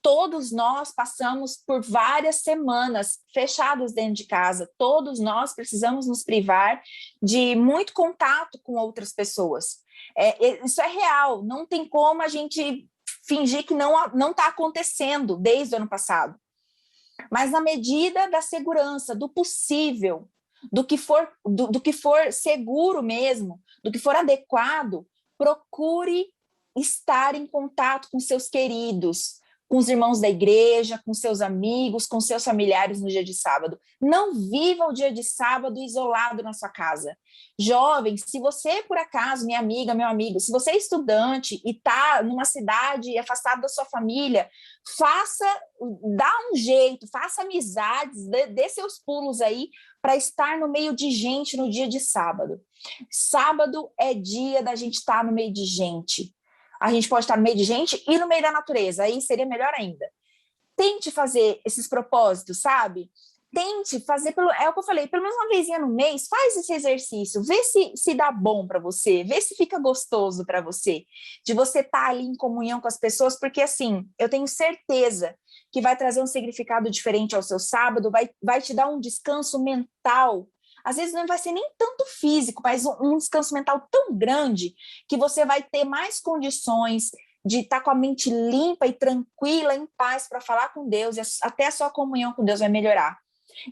Todos nós passamos por várias semanas fechados dentro de casa, todos nós precisamos nos privar de muito contato com outras pessoas. Isso é real, não tem como a gente fingir que não está acontecendo desde o ano passado. Mas na medida da segurança, do possível, do que for seguro mesmo, do que for adequado, procure estar em contato com seus queridos, com os irmãos da igreja, com seus amigos, com seus familiares no dia de sábado. Não viva o dia de sábado isolado na sua casa. Jovem, se você, por acaso, minha amiga, meu amigo, se você é estudante e está numa cidade afastado da sua família, dá um jeito, faça amizades, dê seus pulos aí para estar no meio de gente no dia de sábado. Sábado é dia da gente estar no meio de gente. A gente pode estar no meio de gente e no meio da natureza, aí seria melhor ainda. Tente fazer esses propósitos, sabe? Tente fazer, é o que eu falei, pelo menos uma vezinha no mês, faz esse exercício, vê se dá bom para você, vê se fica gostoso para você, de você estar ali em comunhão com as pessoas, porque assim, eu tenho certeza que vai trazer um significado diferente ao seu sábado, vai te dar um descanso mental. Às vezes não vai ser nem tanto físico, mas um descanso mental tão grande que você vai ter mais condições de estar com a mente limpa e tranquila, em paz, para falar com Deus, e até a sua comunhão com Deus vai melhorar.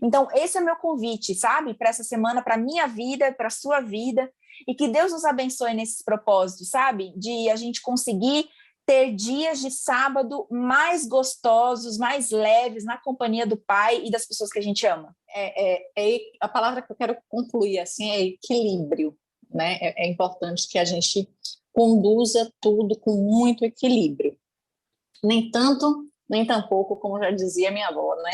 Então, esse é o meu convite, sabe? Para essa semana, para a minha vida, para a sua vida, e que Deus nos abençoe nesses propósitos, sabe? De a gente conseguir ter dias de sábado mais gostosos, mais leves, na companhia do Pai e das pessoas que a gente ama. A palavra que eu quero concluir assim é equilíbrio, né? É importante que a gente conduza tudo com muito equilíbrio. Nem tanto, nem tampouco, como já dizia minha avó, né?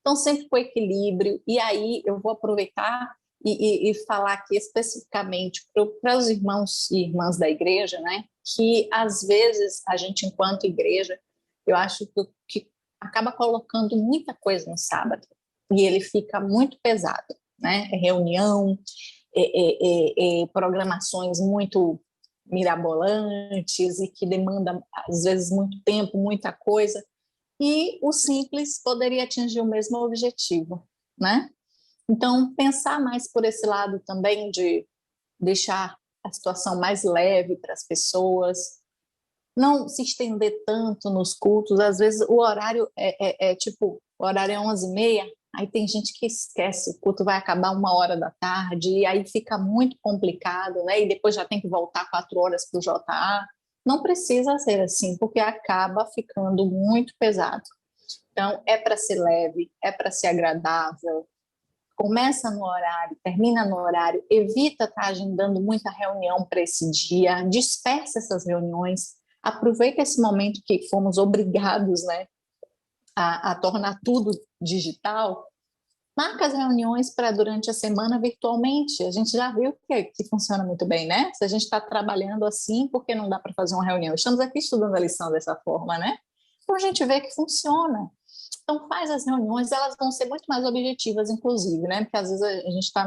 Então, sempre com equilíbrio. E aí eu vou aproveitar e falar aqui especificamente para os irmãos e irmãs da igreja, né? Que às vezes a gente, enquanto igreja, eu acho que acaba colocando muita coisa no sábado e ele fica muito pesado, né? Reunião, programações muito mirabolantes e que demandam às vezes muito tempo, muita coisa, e o simples poderia atingir o mesmo objetivo, né? Então, pensar mais por esse lado também de deixar a situação mais leve para as pessoas, não se estender tanto nos cultos. Às vezes o horário tipo, o horário é 11h30, aí tem gente que esquece, o culto vai acabar 1h da tarde, e aí fica muito complicado, né? E depois já tem que voltar 4 horas para o JA. Não precisa ser assim, porque acaba ficando muito pesado. Então, é para ser leve, é para ser agradável. Começa no horário, termina no horário, evita estar agendando muita reunião para esse dia, dispersa essas reuniões, aproveita esse momento que fomos obrigados, né, a tornar tudo digital, marca as reuniões para durante a semana virtualmente. A gente já viu que funciona muito bem, né? Se a gente está trabalhando assim, por que não dá para fazer uma reunião? Estamos aqui estudando a lição dessa forma, né? Então a gente vê que funciona. Então faz as reuniões, elas vão ser muito mais objetivas, inclusive, né? Porque às vezes a gente está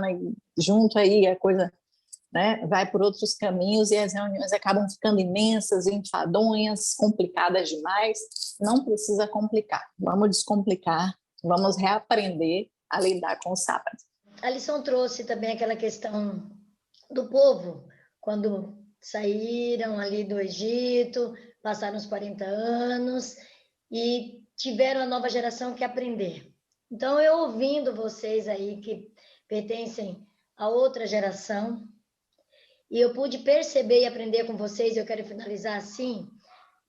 junto aí, a coisa, né, vai por outros caminhos e as reuniões acabam ficando imensas, enfadonhas, complicadas demais. Não precisa complicar. Vamos descomplicar, vamos reaprender a lidar com o sábado. A lição trouxe também aquela questão do povo, quando saíram ali do Egito, passaram os 40 anos e tiveram a nova geração que aprender. Então, eu ouvindo vocês aí que pertencem a outra geração, e eu pude perceber e aprender com vocês, eu quero finalizar assim,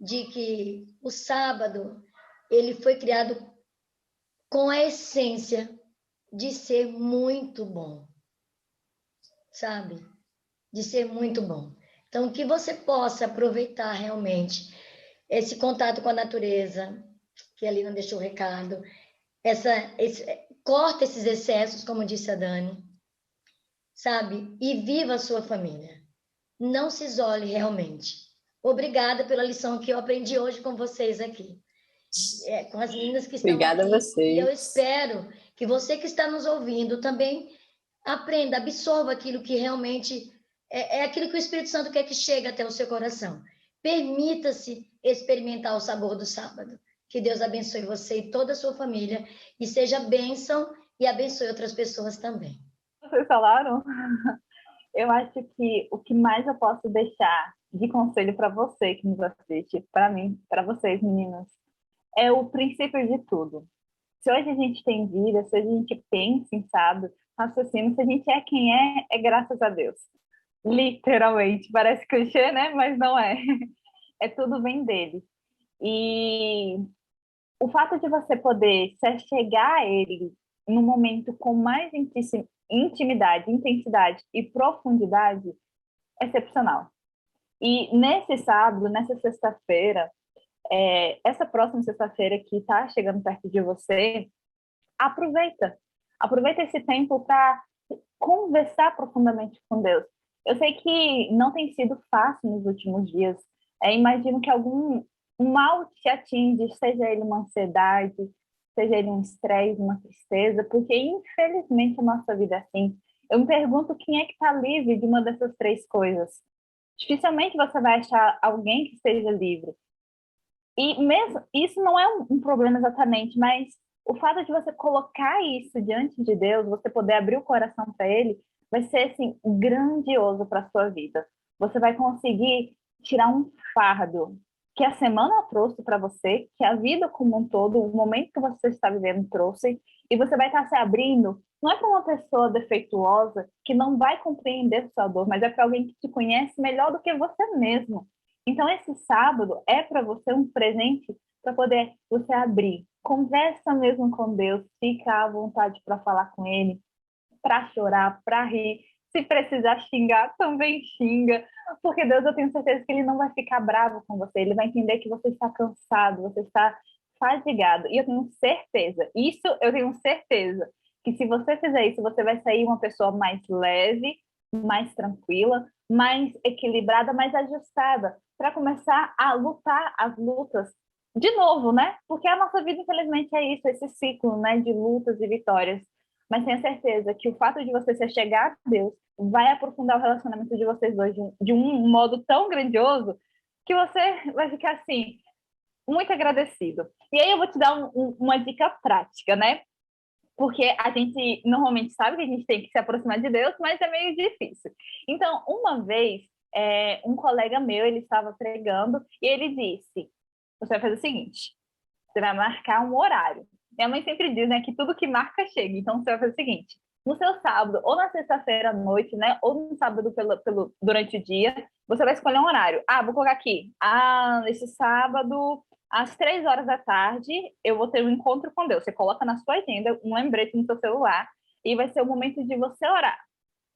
de que o sábado, ele foi criado com a essência de ser muito bom, sabe? De ser muito bom. Então, que você possa aproveitar realmente esse contato com a natureza, que ali não deixou o recado, corta esses excessos, como disse a Dani, sabe? E viva a sua família. Não se isole realmente. Obrigada pela lição que eu aprendi hoje com vocês aqui. Com as meninas que estão Obrigada aqui. a vocês. E eu espero que você que está nos ouvindo também aprenda, absorva aquilo que realmente é aquilo que o Espírito Santo quer que chegue até o seu coração. Permita-se experimentar o sabor do sábado. Que Deus abençoe você e toda a sua família e seja bênção e abençoe outras pessoas também. Vocês falaram? Eu acho que o que mais eu posso deixar de conselho para você que nos assiste, para mim, para vocês, meninas, é o princípio de tudo. Se hoje a gente tem vida, se a gente pensa em sábado, raciocínio, se a gente é quem é graças a Deus. Literalmente, parece clichê, né? Mas não é. É tudo vem dele. E o fato de você poder se chegar a ele num momento com mais intimidade, intensidade e profundidade é excepcional. E nesse sábado, nessa sexta-feira, essa próxima sexta-feira que está chegando perto de você, aproveita esse tempo para conversar profundamente com Deus. Eu sei que não tem sido fácil nos últimos dias. Imagino que algum mal te atinge, seja ele uma ansiedade, seja ele um estresse, uma tristeza, porque infelizmente a nossa vida é assim. Eu me pergunto quem é que está livre de uma dessas três coisas. Dificilmente você vai achar alguém que esteja livre. E mesmo isso não é um problema exatamente, mas o fato de você colocar isso diante de Deus, você poder abrir o coração para Ele, vai ser assim grandioso para a sua vida. Você vai conseguir tirar um fardo que a semana trouxe para você, que a vida como um todo, o momento que você está vivendo trouxe, e você vai estar se abrindo, não é para uma pessoa defeituosa que não vai compreender sua dor, mas é para alguém que te conhece melhor do que você mesmo. Então, esse sábado é para você um presente para poder você abrir. Conversa mesmo com Deus, fica à vontade para falar com Ele, para chorar, para rir. Se precisar xingar, também xinga. Porque Deus, eu tenho certeza que Ele não vai ficar bravo com você. Ele vai entender que você está cansado, você está fadigado. E eu tenho certeza, que se você fizer isso, você vai sair uma pessoa mais leve, mais tranquila, mais equilibrada, mais ajustada, para começar a lutar as lutas de novo, né? Porque a nossa vida, infelizmente, é isso, esse ciclo, né, de lutas e vitórias. Mas tenha certeza que o fato de você se chegar a Deus vai aprofundar o relacionamento de vocês dois de um modo tão grandioso que você vai ficar, assim, muito agradecido. E aí eu vou te dar uma dica prática, né? porque a gente normalmente sabe que a gente tem que se aproximar de Deus, mas é meio difícil. Então, uma vez, um colega meu, ele estava pregando e ele disse, você vai fazer o seguinte, você vai marcar um horário. Minha mãe sempre diz, né, que tudo que marca chega. Então, você vai fazer o seguinte, no seu sábado, ou na sexta-feira à noite, né, ou no sábado durante o dia, você vai escolher um horário. Vou colocar aqui. Nesse sábado, às 3 horas da tarde, eu vou ter um encontro com Deus. Você coloca na sua agenda um lembrete no seu celular e vai ser o momento de você orar.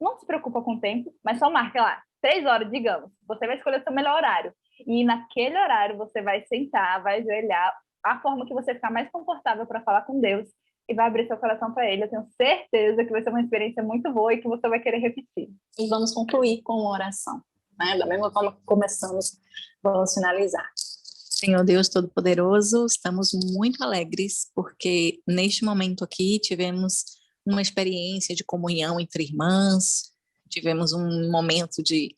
Não se preocupa com o tempo, mas só marca lá, 3 horas, digamos. Você vai escolher o seu melhor horário. E naquele horário você vai sentar, vai ajoelhar, a forma que você ficar mais confortável para falar com Deus e vai abrir seu coração para Ele. Eu tenho certeza que vai ser uma experiência muito boa e que você vai querer repetir. E vamos concluir com uma oração, né? Da mesma forma que começamos, vamos finalizar. Senhor Deus Todo-Poderoso, estamos muito alegres porque neste momento aqui tivemos uma experiência de comunhão entre irmãs, tivemos um momento de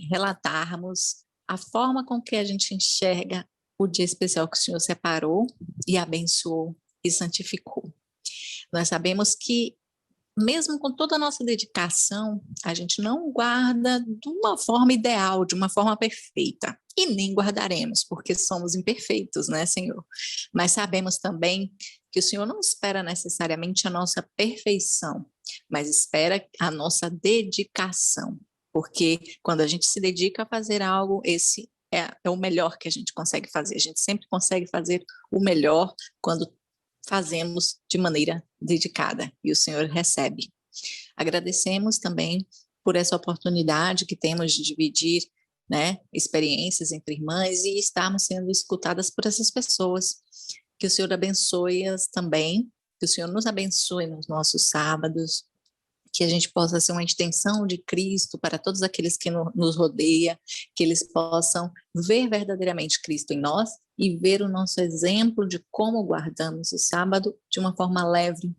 relatarmos a forma com que a gente enxerga o dia especial que o Senhor separou e abençoou e santificou. Nós sabemos que, mesmo com toda a nossa dedicação, a gente não guarda de uma forma ideal, de uma forma perfeita. E nem guardaremos, porque somos imperfeitos, né, Senhor? Mas sabemos também que o Senhor não espera necessariamente a nossa perfeição, mas espera a nossa dedicação. Porque quando a gente se dedica a fazer algo, esse é o melhor que a gente consegue fazer. A gente sempre consegue fazer o melhor quando fazemos de maneira dedicada e o Senhor recebe. Agradecemos também por essa oportunidade que temos de dividir, né, experiências entre irmãs e estarmos sendo escutadas por essas pessoas. Que o Senhor abençoe-as também, que o Senhor nos abençoe nos nossos sábados, que a gente possa ser uma extensão de Cristo para todos aqueles que nos rodeiam, que eles possam ver verdadeiramente Cristo em nós e ver o nosso exemplo de como guardamos o sábado de uma forma leve,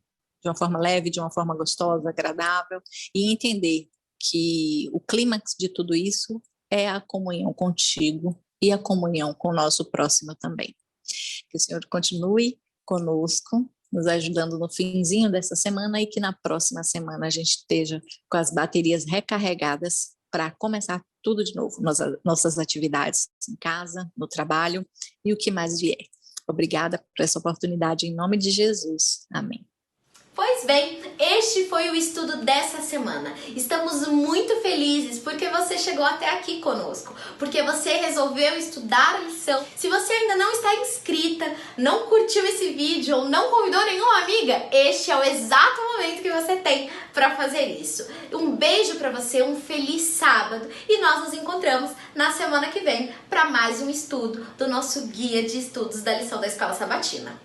de uma forma gostosa, agradável, e entender que o clímax de tudo isso é a comunhão contigo e a comunhão com o nosso próximo também. Que o Senhor continue conosco, nos ajudando no finzinho dessa semana e que na próxima semana a gente esteja com as baterias recarregadas para começar tudo de novo, nossas atividades em casa, no trabalho e o que mais vier. Obrigada por essa oportunidade em nome de Jesus. Amém. Pois bem, este foi o estudo dessa semana. Estamos muito felizes porque você chegou até aqui conosco, porque você resolveu estudar a lição. Se você ainda não está inscrita, não curtiu esse vídeo ou não convidou nenhuma amiga, este é o exato momento que você tem para fazer isso. Um beijo para você, um feliz sábado e nós nos encontramos na semana que vem para mais um estudo do nosso guia de estudos da lição da Escola Sabatina.